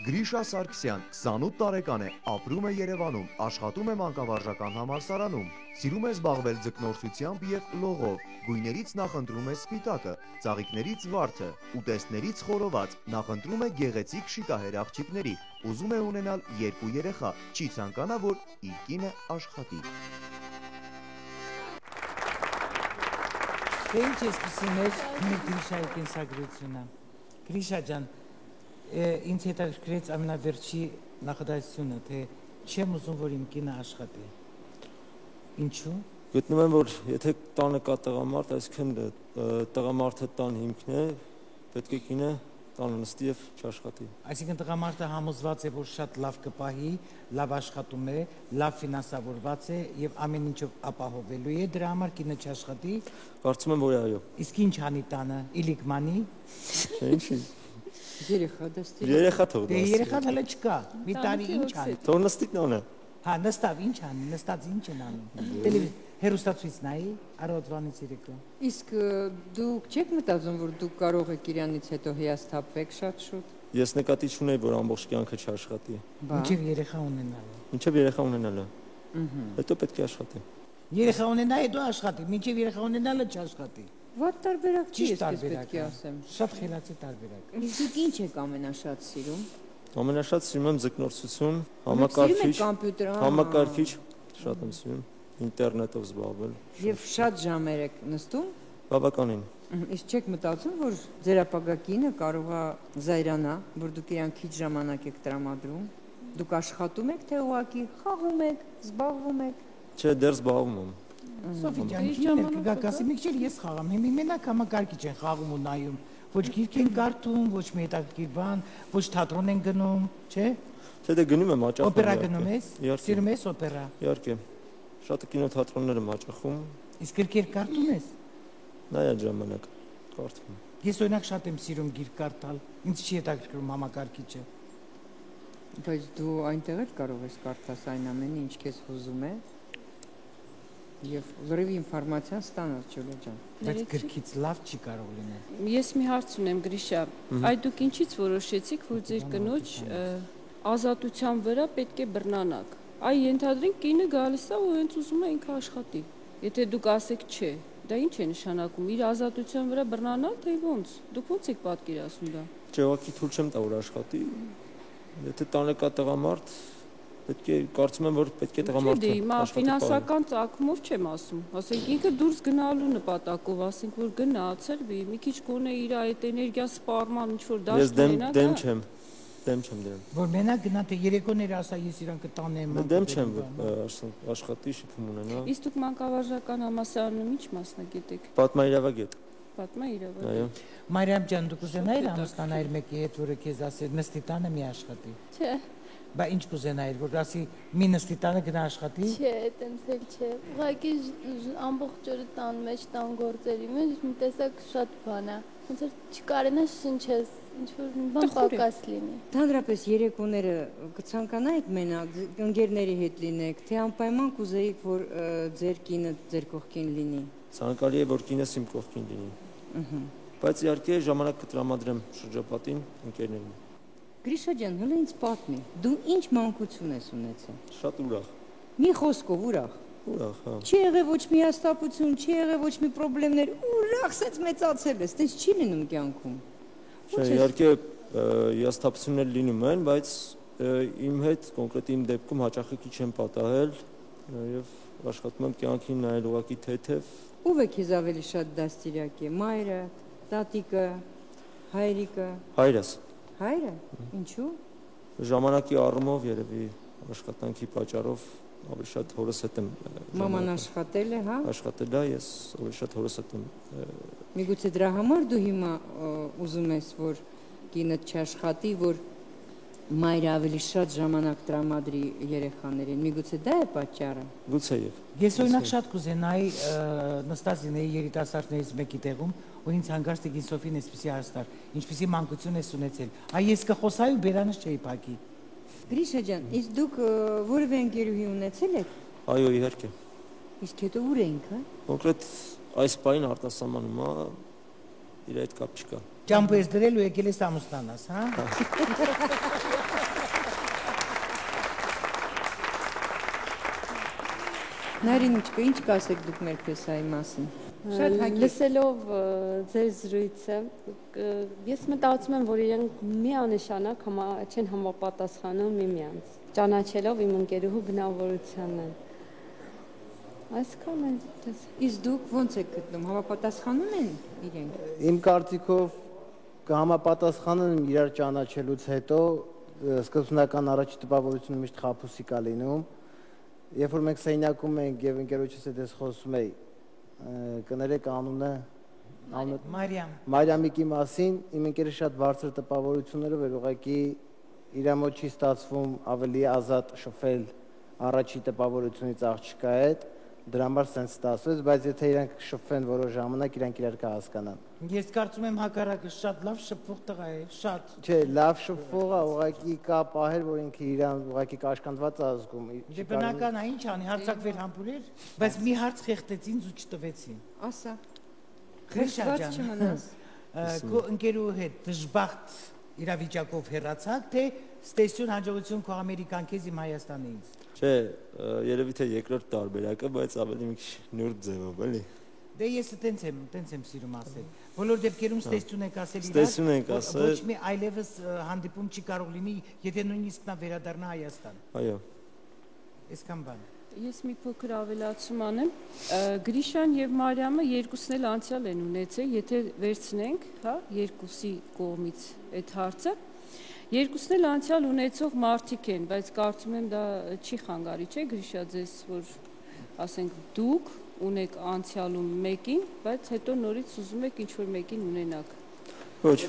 Speaker 1: Գրիշա Սարգսյան 28 տարեկան է, ապրում է Երևանում, աշխատում է մանկավարժական համալսարանում, սիրում է զբաղվել ձկնորսությամբ եւ լողով, գույներից նախընտրում է սպիտակը, ծաղիկներից վարդը, ուտեստներից խորոված, նախընտրում է գեղեցիկ շիկահեր աղջիկների, ուզում է ունենալ 2 երեխա, չի ցանկանա, որ իր կինը աշխատի։
Speaker 2: Թե ինչ էսպիսին էր մեր Գրիշայի կենսագրությունը։ Գրիշա ջան, ինձ հետաքրքրեց ամենավերջի նախադասությունը, թե չեմ ուզում, որ իմ կինը աշխատի։ Ինչու՞։
Speaker 16: Գտնում եմ, որ եթե տանը կա տղամարդ, այսինքն տղամարդը տան հիմքն է, պետք է կինը տանը նստի եւ չաշխատի։
Speaker 2: Այսինքն տղամարդը համոզված է, որ շատ լավ կպահի, լավ աշխատում է, լավ ֆինանսավորված է եւ ամեն ինչով ապահովելու է, դրա համար կինը չաշխատի։
Speaker 16: Կարծում եմ, որ այո։
Speaker 2: Իսկ ինչ անի տանը, իլիկմանի։
Speaker 16: Չէ, ինչի։
Speaker 3: Երեխա դաստի։
Speaker 16: Երեխա թող դաստի։
Speaker 2: Դե երեխան հələ չկա։ Մի տարի ինչ անի։
Speaker 16: Թող նստի տանը։
Speaker 2: Հա, նստավ ինչ անի, նստած ինչ են անում։ Հերոստացույց նայի, առավոտվանից երեկո։
Speaker 3: Իսկ դուք չեք մտածում, որ դուք կարող եք իրանից հետո հիասթափվեք շատ շուտ։
Speaker 16: Ես նկատի չունեի, որ ամբողջ կյանքը չաշխատի։
Speaker 2: Մինչև երեխա ունենալը։
Speaker 16: Մինչև երեխա ունենալը։ Հետո պետք է աշխատի։
Speaker 2: Երեխա ունենա, հետո աշխատի, մինչև երեխա ունենալը չաշխատի։
Speaker 3: Ո՞տ տարբերակ չի, ես պետք է ասեմ։
Speaker 2: Շատ խելացի տարբերակ։
Speaker 3: Իսկ դուք ինչ եք ամենաշատ սիրում։
Speaker 16: Ամենաշատ սիրում եմ ձկնորսություն, համակարգիչ, շատ եմ սիրում, ինտերնետով զբաղվել։
Speaker 3: Եվ շատ ժամեր եք նստում։
Speaker 16: Բավականին։
Speaker 3: Իսկ չեք մտածում, որ ձեր ապագա կինը կարող է զայրանա, որ դուք իրան քիչ ժամանակ եք տրամադրում, դուք աշխատում եք, թե ուղղակի խաղում եք, զբաղվում եք։
Speaker 16: Չէ, դեռ զբաղվում եմ։
Speaker 2: Սոֆի ջան, քիչ կգակասի, մի քիչ ես խաղամ, հիմա մենակ համակարգիչ են խաղում ու նայում, ոչ գիրք են կարդում, ոչ մի հետաքրքիր բան, ոչ թատրոն են գնում, չէ։
Speaker 16: Չէ, դե գնում եմ հաճախ։
Speaker 2: Օպերա գնում ես։ Սիրում ես օպերա։
Speaker 16: Իհարկե։ Շատ կինոթատրոններ եմ հաճախում։
Speaker 2: Իսկ գրքեր կարդում ես։
Speaker 16: Նայած ժամանակ կարդում։
Speaker 2: Ես օրինակ շատ եմ սիրում գիրք կարդալ, ինձ չի հետաքրքրում համակարգիչը։
Speaker 3: Բայց դու այնտեղ էլ կարող ես կարդալ այն ամենը, ինչ քեզ հուզում է։ Եվ լրիվ ինֆորմացիա ստանալ, Ջուլիա ջան։
Speaker 2: Բայց գրքից լավ չի կարող լինել։
Speaker 6: Ես մի հարց ունեմ, Գրիշա։ Այդ դուք ինչից որոշեցիք, որ ձեր կնոջ ազատության վրա պետք է բռնանաք։ Այ ենթադրենք կինը գալիս է ու հենց ուզում է ինքը աշխատի։ Եթե դուք ասեք չէ, դա ինչ է նշանակում։ Իր ազատության վրա բռնանալ, թե ոնց։ Դուք ոնց եք պատկերացնում դա։
Speaker 16: Չէ, ուղղակի թույլ չեմ տա որ աշխատի։ Եթե տանը կա տղամարդ, պետք է կարծում եմ որ պետք է տղամարդը
Speaker 6: աշխատի։ Չէ, դե հիմա ֆինանսական ծագումով չեմ ասում։ Ասենք ինքը դուրս գնալու նպատակով, ասենք որ գնացել, մի քիչ գոնե իր այդ էներգիա սպառման ինչ որ դաշտ ունենա։
Speaker 16: Ես դեմ չեմ։ Դեմ չեմ դրան։
Speaker 2: Որ մենակ գնա թե երեկոները ասա ես իրան կտանեմ։
Speaker 16: Դեմ չեմ, աշխատի շփում ունենա։
Speaker 6: Իսկ դուք մանկավարժական համալսարանում ինչ մասնագետ եք։
Speaker 16: Պատմաիրավագետ։
Speaker 6: Պատմաիրավագետ։
Speaker 16: Այո։
Speaker 2: Մարիամ ջան, դուք կուզենայիր ամուսնանալ մեկի հետ, որը քեզ ասեր նստի տանը մի աշխատի։
Speaker 4: Չէ։
Speaker 2: Բա ինչ կուզենայիր, որ ասի մի նստի տանը գնա աշխատի։
Speaker 4: Չէ, տենց էլ չէ։ Ուղղակի ամբողջ օրը տան մեջ, տան գործերի մեջ մի տեսակ շատ բան է։ Ոնց որ չկարենա շնչես, ինչ որ բան պակաս լինի։
Speaker 3: Ընդհանրապես երեկոները կցանկանայիք մենակ ընկերների հետ լինեք, թե անպայման կուզեիք, որ ձեր կինը ձեր կողքին լինի։
Speaker 16: Ցանկալի է որ կինս իմ կողքին լինի։ Բայց իհարկե ժամանակ կտրամադրեմ շրջապատին, ընկերներին։
Speaker 3: Գրիշա ջան, հələ ինձ պատմի։ Դու ինչ մանկություն ես ունեցել։
Speaker 16: Շատ ուրախ։
Speaker 3: Մի խոսքով ուրախ։
Speaker 16: Ուրախ, հա։
Speaker 3: Չի եղել ոչ մի հաստատություն, չի եղել ոչ մի խնդիրներ, ուրախ սենց մեծացել ես, տես չի լինում կյանքում։
Speaker 16: Չէ, իհարկե հաստատություններ լինում են, բայց իմ հետ կոնկրետ իմ դեպքում հաճախակի չեմ պատահել եւ աշխատում եմ կյանքին նայել ուղղակի թեթև։
Speaker 3: Ով է քեզ ավելի շատ դաստիարակ է, մայրը, տատիկը, հայրիկը։
Speaker 16: Հայրս։
Speaker 3: Հայրը։ Ինչու։
Speaker 16: Ժամանակի առումով երևի աշխատանքի պատճառով ավելի շատ հորս հետ եմ։
Speaker 3: Մաման աշխատել է, հա։
Speaker 16: Աշխատել է, ես ավելի շատ հորս հետ եմ։
Speaker 3: Միգուցե դրա համար դու հիմա ուզում ես, որ կինդ չաշխատի, որ մայրը ավելի շատ ժամանակ տրամադրի երեխաներին։ Միգուցե դա է պատճառը։
Speaker 16: Գուցեև։
Speaker 2: Ես օրինակ շատ կուզենայի նստած լինեի երիտասարդներից մեկի տեղում, ու ինձ հանգարց տիկին Սոֆին այսպեսի հարցար, ինչպեսի մանկություն ես ունեցել։ Այ ես կխոսայի ու բերանս չէի փակի։
Speaker 3: Գրիշա ջան, իսկ դուք որևէ ընկերուհի ունեցել եք։
Speaker 16: Այո, իհարկե։
Speaker 3: Իսկ հետո ուր էինք, հա։
Speaker 16: Կոնկրետ այս պայն արտասահմանում է, իր այդ կապ չկա։
Speaker 2: Ճամփու ես դրել ու եկել ես ամուսնանաս, հա։
Speaker 3: Նարինիչկա, ինչ կասեք դուք մեր փեսայի մասին։ Շատ հագի։
Speaker 7: Լսելով ձեր զրույցը, ես մտածում եմ, որ իրենք միանշանակ չեն համապատասխանում միմյանց, ճանաչելով իմ ընկերուհու բնավորությանը։ Այսքան է դες։
Speaker 3: Իսկ դուք ո՞նց եք գտնում, համապատասխանում են իրենք։
Speaker 5: Իմ կարծիքով կհամապատասխանեն իրար ճանաչելուց հետո, սկզբնական առաջի տպավորությունը միշտ խաբուսիկ է լինում։ Երբ որ մենք սենյակում ենք եւ ընկերոջս հետ ես խոսում եի, կներեք անունը Մարիամիկի մասին, իմ ընկերը շատ բարձր տպավորություններով էր, ուղղակի իր մոտ չի ստացվում ավելի ազատ շփվել առաջի տպավորությունից աղջկա հետ, դրա համար սենց ստացվեց, բայց եթե իրանք շփվեն որոշ ժամանակ, իրանք իրար կհասկանան։
Speaker 2: Ես կարծում եմ հակառակը շատ լավ շփվող տղա է, շատ։
Speaker 5: Չէ, լավ շփվողը ուղղակի կա պահեր, որ ինքը իրան ուղղակի կաշկանդված է զգում։
Speaker 2: Դե բնական է, ինչ անի, հարցակվեր համբուրեր, բայց մի հարց խեղտեց ինձ ու չտվեցին։
Speaker 3: Ասա։
Speaker 2: Խրշաճան չմնաս։ Քո ընկերու հետ դժբախտ իրավիճակով հեռացակ, թե ստեսյուն հաջողություն քո ամերիկան քեզ իմ Հայաստանը ինձ։
Speaker 16: Չէ, երևի թե երկրորդ տարբերակը, բայց ավելի մի քիչ նուրբ ձևով, էլի։
Speaker 2: Դե ես տենց եմ սիրում ասել։ Բոլոր դեպքերում ստեսյուն եք ասել իրար։
Speaker 16: Ստեսյուն ենք ասել։
Speaker 2: Ոչ մի այլևս հանդիպում չի կարող լինի, եթե նույնիսկ նա վերադառնա Հայաստան։
Speaker 16: Այո։
Speaker 2: Այսքան բան։
Speaker 6: Ես մի փոքր ավելացում անեմ։ Գրիշան եւ Մարիամը երկուսն էլ անցյալ են ունեցել, եթե վերցնենք, հա, երկուսի կողմից այդ հարցը։ Երկուսն էլ անցյալ ունեցող մարդիկ են, բայց կարծում եմ դա չի խանգարի, չէ՞ Գրիշա, ձեզ, որ ասենք դուք ունեք անցյալում մեկին, բայց հետո նորից ուզում եք ինչ-որ մեկին ունենաք։
Speaker 16: Ոչ,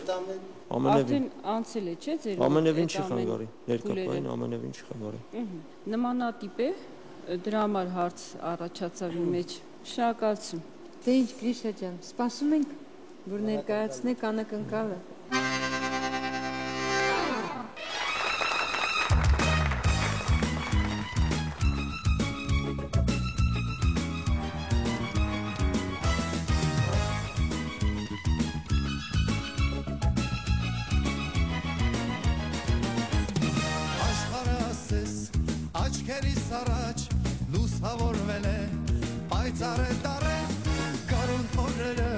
Speaker 16: ամենևին։
Speaker 6: Արդեն անցել է, չէ՞, ձեր
Speaker 16: ամենևին չի խանգարի, ներկայային ամենևին չի խանգարի։
Speaker 6: Նմանատիպ է, դրա համար հարց առաջացավ իմ մեջ։ Շնորհակալություն։
Speaker 3: Դե ինչ Գրիշա ջան, սպասում ենք, որ ներկայացնեք անակնկալը։
Speaker 17: Աչքերիս առաջ լուսավորվել է պայծառ է տարել կարուն օրերը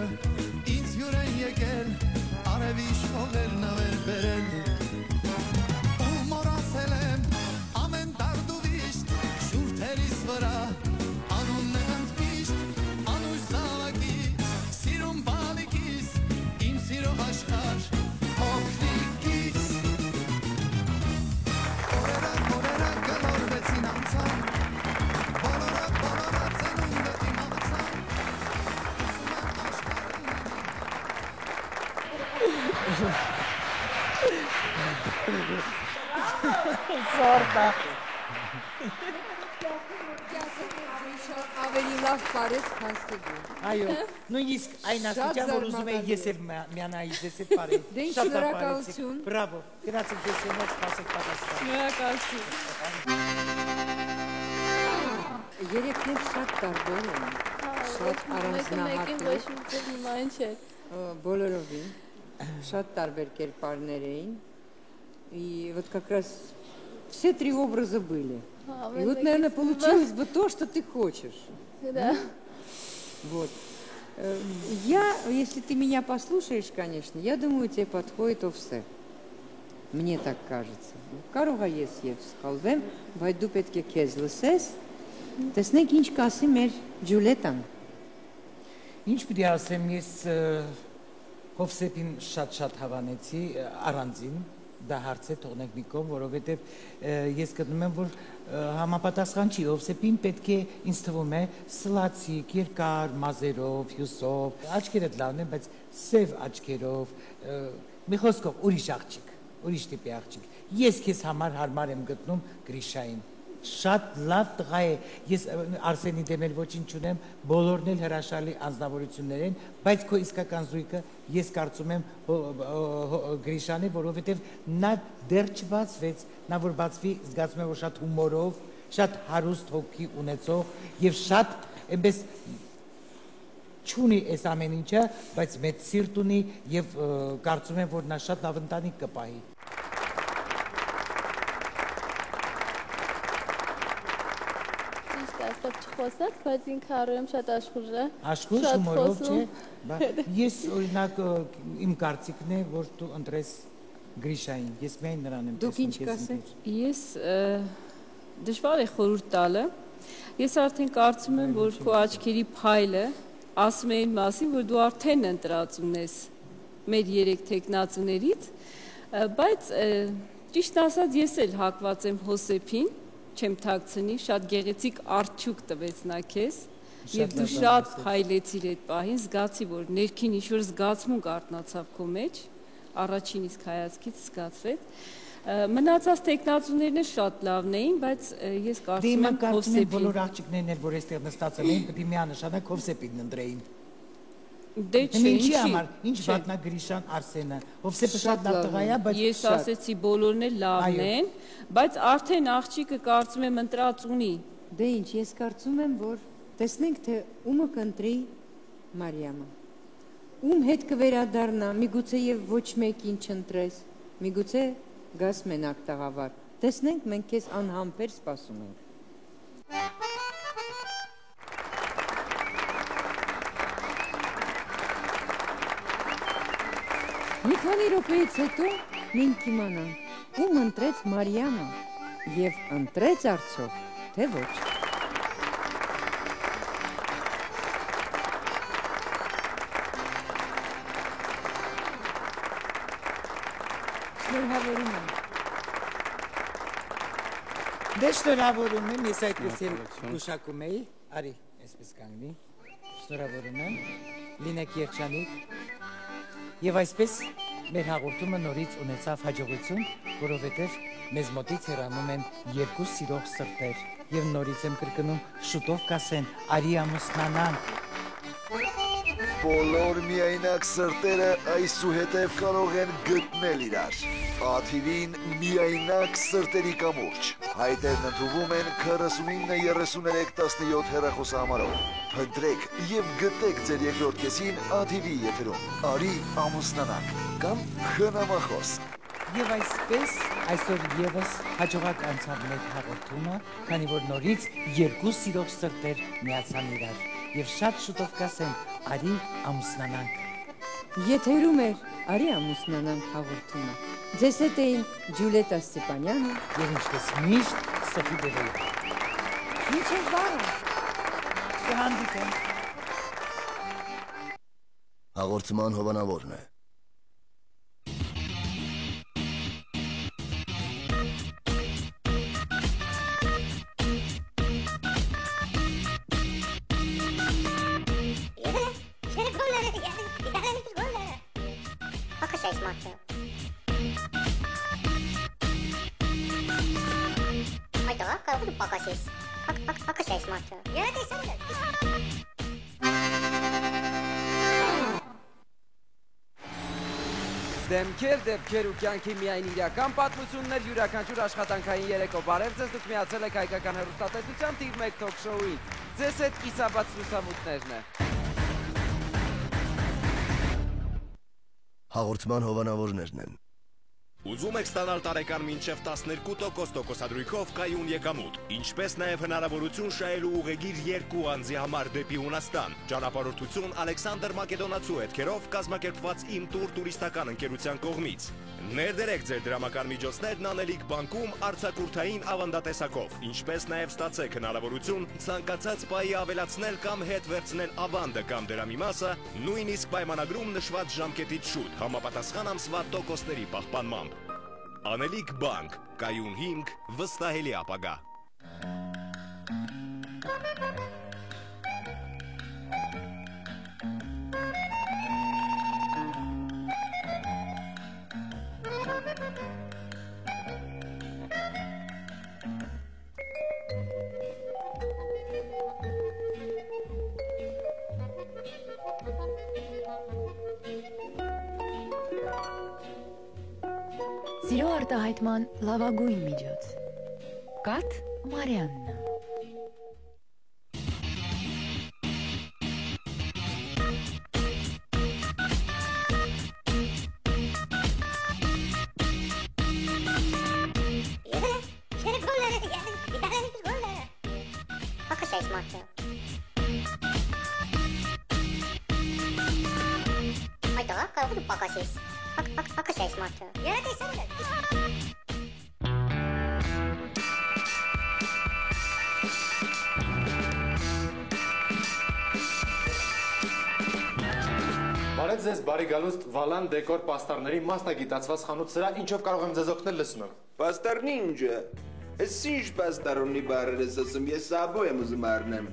Speaker 17: ինձ հյուր են եկել արևի շողերն ավեր բերել ու մոռացել եմ ամեն դարդ ու վիշտ շուրթերիս վրա անունն է ընդմիշտ անուշ զավակի սիրում բալիկիս իմ սիրո աշխարհ փոքրիկիս
Speaker 2: Սորտա։
Speaker 3: Ավելի լավ բարեց, քան ստուգու։
Speaker 2: Այո, նույնիսկ այն աստիճան, որ ուզում էի ես էլ միանայի ձեզ հետ բարել։
Speaker 3: Դե ինչ շնորհակալություն։
Speaker 2: Բրավո, գնացեք ձեզ հետ, սպասեք պատասխան։
Speaker 3: Շնորհակալություն։ Երեքներ շատ տարբեր են, շատ առանձնահատուկ։ Բոլորովին, շատ տարբեր կերպարներ էին, и вот как раз все три образа были. И вот, наверное, получилось бы то, что ты хочешь.
Speaker 4: Да.
Speaker 3: Вот. Если ты меня послушаешь, конечно, я думаю, тебе подходит овсе. Мне так кажется. Կարող է ես եւ սխալվեմ, բայց դու պետք է քեզ լսես։ Տեսնենք ինչ կասի մեր Ջուլետան։
Speaker 2: Ինչ պիտի ասեմ, ես Հովսեփին շատ հավանեցի առանձին, դա հարց է թողնենք մի կողմ, որովհետև ես գտնում եմ, որ համապատասխան չի, Հովսեփին պետք է ինձ թվում է սլացիկ, երկար մազերով, հյուսով, աչքերը լավն են, բայց սև աչքերով, մի խոսքով ուրիշ աղջիկ, ուրիշ տիպի աղջիկ։ Ես քեզ համար հարմար եմ գտնում Գրիշային։ Շատ լավ տղա է, ես Արսենի դեմ էլ ոչինչ չունեմ, բոլորն էլ հրաշալի անձնավորություններ են, բայց քո իսկական զույգը ես կարծում եմ Գրիշան է, որովհետև նա դեռ չբացվեց, նա որ բացվի, զգացում եմ, որ շատ հումորով, շատ հարուստ հոգի ունեցող եւ շատ այնպես չունի այս ամեն ինչը, բայց մեծ սիրտ ունի եւ կարծում եմ, որ նա շատ լավ ընտանիք կպահի։
Speaker 4: Խոսած, բայց ինքը առայում շատ աշխուժ է։
Speaker 2: Աշխուժ հումորով չէ։ Ես օրինակ իմ կարծիքն է, որ դու ընտրես Գրիշային։ Ես միայն նրան եմ
Speaker 3: տեսնում։ Դուք ինչ կասեք։
Speaker 6: Ես դժվար է խորհուրդ տալը։ Ես արդեն կարծում եմ, որ քո աչքերի փայլը ասում է այն մասին, որ դու արդեն ընտրած ունես մեր երեք տեխնացուներից, բայց ճիշտ ասած ես էլ հակված եմ Հոսեփին, չեմ թաքցնի, շատ գեղեցիկ արդյունք տվեց նա քեզ եւ դու շատ փայլեցիր այդ պահին, զգացի, որ ներքին ինչ-որ զգացմունք արտնացավ քո մեջ, առաջին իսկ հայացքից զգացվեց։ Մնացած տեխնացուներն էլ շատ լավն էին, բայց ես կարծում եմ Հովսեփին։
Speaker 2: Բոլոր աղջիկներն էլ, որ այստեղ նստածել էին, պետք է միանշանակ Հովսեփին ընտրեին։
Speaker 6: Դե չէ, ինչի
Speaker 2: համար, ինչ վատնա Գրիշան, Արսենը, Հովսեփը շատ լավ տղա է, բայց
Speaker 6: ես ասեցի բոլորն էլ լավն են, բայց արդեն աղջիկը կարծում եմ ընտրած ունի։
Speaker 3: Դե ինչ, ես կարծում եմ, որ տեսնենք, թե ումը կընտրի Մարիամը։ Ում հետ կվերադառնա, միգուցե եւ ոչ մեկին չընտրես, միգուցե գաս մենակ տաղավար։ Տեսնենք, մենք քեզ անհամբեր սպասում ենք։ Մի քանի րոպեից հետո մենք կիմանանք, ում ընտրեց Մարիամը եւ ընտրեց արդյոք, թե ոչ։ Շնորհավորում եմ։
Speaker 2: Դե շնորհավորում եմ, ես այդպես էլ գուշակում էի, արի, այսպես կանգնի, շնորհավորում եմ, լինեք երջանիկ, և այսպես մեր հաղորդումը նորից ունեցավ հաջողություն, որովհետև մեզ մոտից հեռանում են երկու սիրող սրտեր, և նորից եմ կրկնում, շուտով կասեն, արի ամուսնանանք։
Speaker 9: Բոլոր միայնակ սրտերը այսուհետև կարող են գտնել իրար։ ATV-ին միայնակ սրտերի կամուրջ։ Հայտերն ընդուվում են 493317 հեռախոսահամարով։ Փնտրեք և գտեք ձեր երկրորդ կեսին ATV-ի եթերում։ Արի ամուսնանանք կամ խնամախոս։
Speaker 2: Եվ այսպես այսօր ևս հաջողակ անցավ մեր հաղորդումը, քանի որ նորից երկու սիրող սրտեր միացան իրար և շատ շուտով կասեն արի ամուսնանանք։
Speaker 3: Եթերում էր արի ամուսնանանք հաղորդումը։ Ձեզ հետ էին Ջուլիետա Ստեփանյանը
Speaker 2: և ինչպես միշտ Սոֆի Բեվելը։
Speaker 3: Մինչև վաղը։
Speaker 2: Կհանդիպենք։
Speaker 9: Հաղորդման հովանավորն է։
Speaker 18: Դեմքեր ու կյանքի միայն իրական պատմություններ յուրաքանչյուր աշխատանքային երեկո։ Բարև ձեզ, դուք միացել եք հայկական հեռուստատեսության Թիվ 1 թոք շոուին։ Ձեզ հետ կիսաբաց լուսամուտներն է։
Speaker 9: Հաղորդման հովանավորներն են։
Speaker 13: Ուզում եք ստանալ տարեկան մինչև 12% տոկոսադրույքով կայուն եկամուտ, ինչպես նաև հնարավորություն շահելու ուղեգիր երկու անձի համար դեպի Հունաստան, ճանապարհորդություն Ալեքսանդր Մակեդոնացու հետքերով կազմակերպված Իմ տուր տուրիստական ընկերության կողմից։ Ներդրեք ձեր դրամական միջոցներն անելիք բանկում արձակուրդային ավանդատեսակով, ինչպես նաև ստացեք հնարավորություն ցանկացած պահի ավելացնել կամ հետ վերցնել ավանդը կամ դրամի մասը, նույնիսկ պայմանագրում նշված ժամկետից շուտ, համապատասխան ամսվա տոկոսների պահպանմամբ։ Անելիք բանկ, կայուն հիմք, վստահելի ապագա։
Speaker 19: Սիրո արտահայտման լավագույն միջոց։ Կաթ Մարիաննա։
Speaker 11: Բարև ձեզ, բարի գալուստ Վալան դեկոր պաստառների մասնագիտացված խանութ սրա, ինչով կարող եմ ձեզ օգնել, լսում եմ։
Speaker 20: Պաստառնի ինչը։ Ես ինչ պաստառունի բարեր ես ասում, ես սաբո եմ ուզում առնեմ։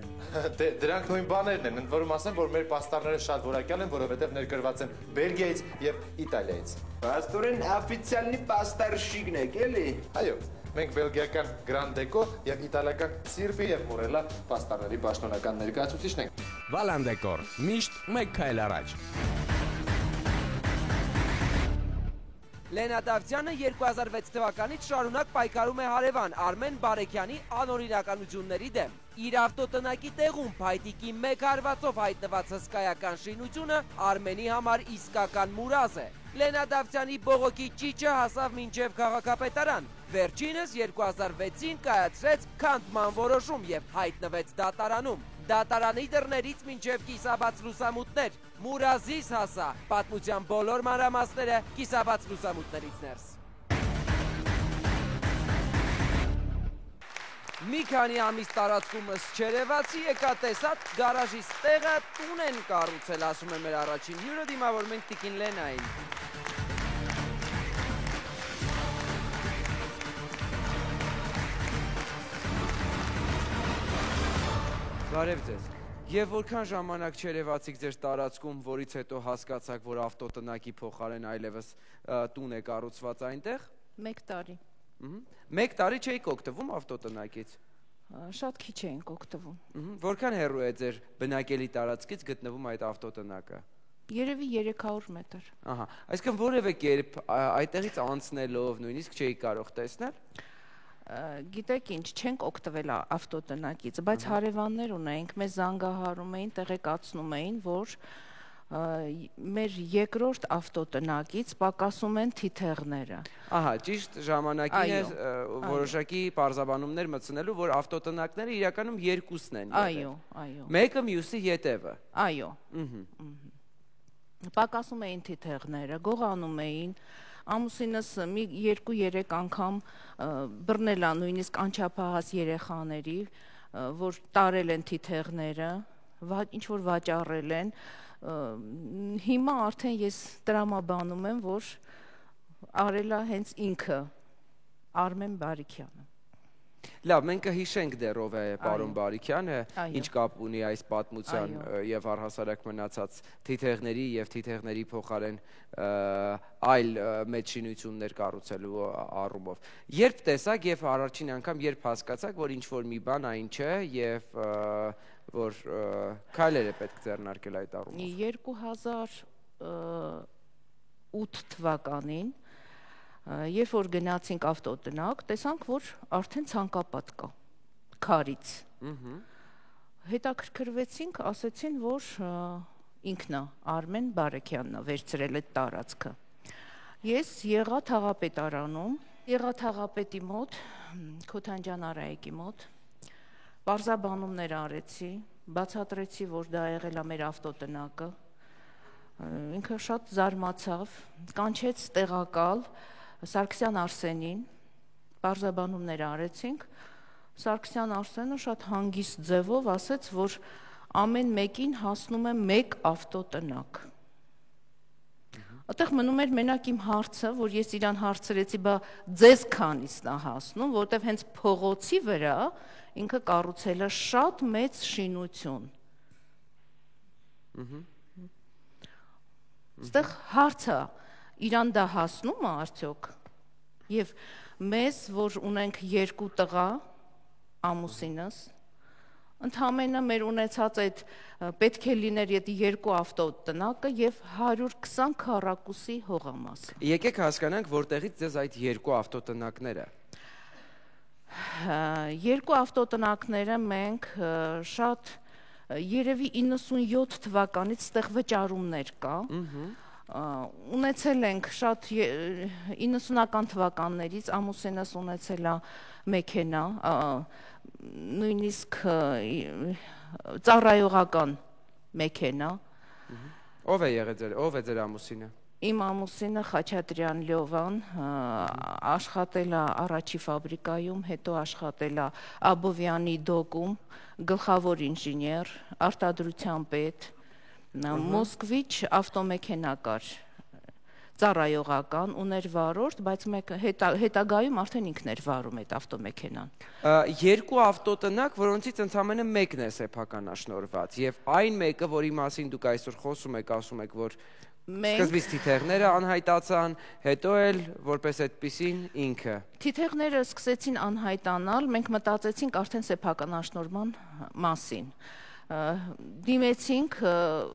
Speaker 11: Դրանք նույն բաներն են, ընդ որում ասեմ, որ մեր պաստառները շատ որակյալ են, որովհետև ներկրված են Բելգիայից եւ Իտալիայից։
Speaker 20: Պաստորեն օֆիցիալնի պաստարշիկն եք, էլի։
Speaker 11: Այո, մենք բելգիական Grand Deco եւ իտալիական Sirpi եւ Morella պաստառների պաշտոնական ներկայացուցիչն ենք։
Speaker 18: Վալան դեկոր, միշտ մեկ քայլ առաջ։ Լենա Դավթյանը 2006 թվականից շարունակ պայքարում է հարևան Արմեն Բարեկյանի անօրինականությունների դեմ։ Իր ավտոտնակի տեղում փայտիկի մեկ հարվածով հայտնված հսկայական շինությունը Արմենի համար իսկական մուրազ է։ Լենա Դավթյանի բողոքի ճիճը հասավ մինչև քաղաքապետարան։ Վերջինս 2006-ին կայացրեց քանդման որոշում եւ հայտնվեց դատարանում։ Դատարանի դռներից մինչև կիսաբաց լուսամուտներ, մուրազիս հասա, պատմության բոլոր մանրամասները կիսաբաց լուսամուտներից ներս։ Մի քանի ամիս տարածքումս չերևացի եկա տեսած գարաժի ստեղը տուն են կառուցել, ասում է մեր առաջին հյուրը, դիմավորում ենք տիկին Լենային։ Բարև ձեզ։ Եվ որքան ժամանակ չերևացիք ձեր տարածքում, որից հետո հասկացաք, որ ավտոտնակի փոխարեն այլևս տուն է կառուցված այնտեղ։
Speaker 21: 1 տարի։
Speaker 18: 1 տարի չէիք օգտվում ավտոտնակից։
Speaker 21: Շատ քիչ էինք օգտվում։
Speaker 18: Որքան հեռու է ձեր բնակելի տարածքից գտնվում այդ ավտոտնակը։
Speaker 21: Երևի 300 մետր։
Speaker 18: Ահա, այսինքն որևէ կերպ այդտեղից անցնելով նույնիսկ չէի կարող տեսնել։
Speaker 21: Գիտեք ինչ, չենք օգտվել ավտոտնակից, բայց հարևաններ ունեինք, մեզ զանգահարում էին, տեղեկացնում էին, որ մեր երկրորդ ավտոտնակից պակասում են թիթեղները։
Speaker 18: Ահա, ճիշտ ժամանակին է որոշակի պարզաբանումներ մտցնելու, որ ավտոտնակները իրականում երկուսն են եղել։
Speaker 21: Այո։
Speaker 18: Մեկը մյուսի ետևը։
Speaker 21: Այո։ Պակասում էին թիթեղները, գողանում էին, ամուսինս մի 2-3 անգամ բռնել է նույնիսկ անչափահաս երեխաների, որ տարել են թիթեղները, ինչ որ վաճառել են, հիմա արդեն ես տրամաբանում եմ, որ արել է հենց ինքը Արմեն Բարիքյանը։
Speaker 18: Լավ, մենք կհիշենք դեռ ով է պարոն Բարիքյանը, ինչ կապ ունի այս պատմության եւ առհասարակ մնացած թիթեղների եւ թիթեղների փոխարեն այլ մեծ շինություններ կառուցելու առումով։ Երբ տեսակ եւ առաջին անգամ երբ հասկացաք, որ ինչ որ մի բան այն չէ եւ որ քայլեր է պետք ձեռնարկել այդ առումով։
Speaker 21: 2008 թվականին երբ որ գնացինք ավտոտնակ, տեսանք, որ արդեն ցանկապատ կա, քարից։ Հետաքրքրվեցինք, ասեցին, որ ինքն է, Արմեն Բարեքյանն է վերցրել այդ տարածքը։ Ես եղա թաղապետարանում, եղա թաղապետի մոտ, Քոթանջան Արայեկի մոտ, պարզաբանումներ արեցի, բացատրեցի, որ դա եղել է մեր ավտոտնակը, ինքը շատ զարմացավ, կանչեց տեղակալ Սարգսյան Արսենին, պարզաբանումներ արեցինք, Սարգսյան Արսենը շատ հանգիստ ձևով ասեց, որ ամեն մեկին հասնում է 1 ավտոտնակ։ Այդտեղ մնում էր մենակ իմ հարցը, որ ես իրան հարցրեցի, բա ձեզ քանիսն է հասնում, որտեղ հենց փողոցի վրա ինքը կառուցել է շատ մեծ շինություն։ Այդտեղ հարցը իրան դա հասնում է արդյոք եւ մեզ, որ ունենք 2 տղա, ամուսինս, ընդհանրապես մեր ունեցած այդ պետք է լիներ այդ 2 ավտոտնակը եւ 120 քառակուսի հողամաս։
Speaker 18: Եկեք հասկանանք, որտեղից ձեզ այդ 2 ավտոտնակները։
Speaker 21: 2 ավտոտնակները մենք շատ երևի 97 թվականից ստեղ վճարումներ կա։ Ունեցել ենք շատ 90-ական թվականներից ամուսինս ունեցել է մեքենա, նույնիսկ ծառայողական մեքենա։
Speaker 18: Ով է ձեր ամուսինը։
Speaker 21: Իմ ամուսինը Խաչատրյան Լյովան աշխատել է առաջի ֆաբրիկայում, հետո աշխատել է Աբովյանի դոկում, գլխավոր ինժեներ, արտադրության պետ, Մոսկվիչ ավտոմեքենա կար, ծառայողական, ուներ վարորդ, բայց հետագայում արդեն ինքն էր վարում այդ ավտոմեքենան։
Speaker 18: 2 ավտոտնակ, որոնցից ընդամենը մեկն է սեփականաշնորհված, եւ այն մեկը, որի մասին դուք այսօր խոսում եք, ասում եք, որ սկզբից թիթեղները անհայտացան, հետո էլ որպես այդպիսին ինքը։
Speaker 21: Թիթեղները սկսեցին անհայտանալ, մենք մտածեցինք արդեն սեփականաշնորհման մասին։ Դիմեցինք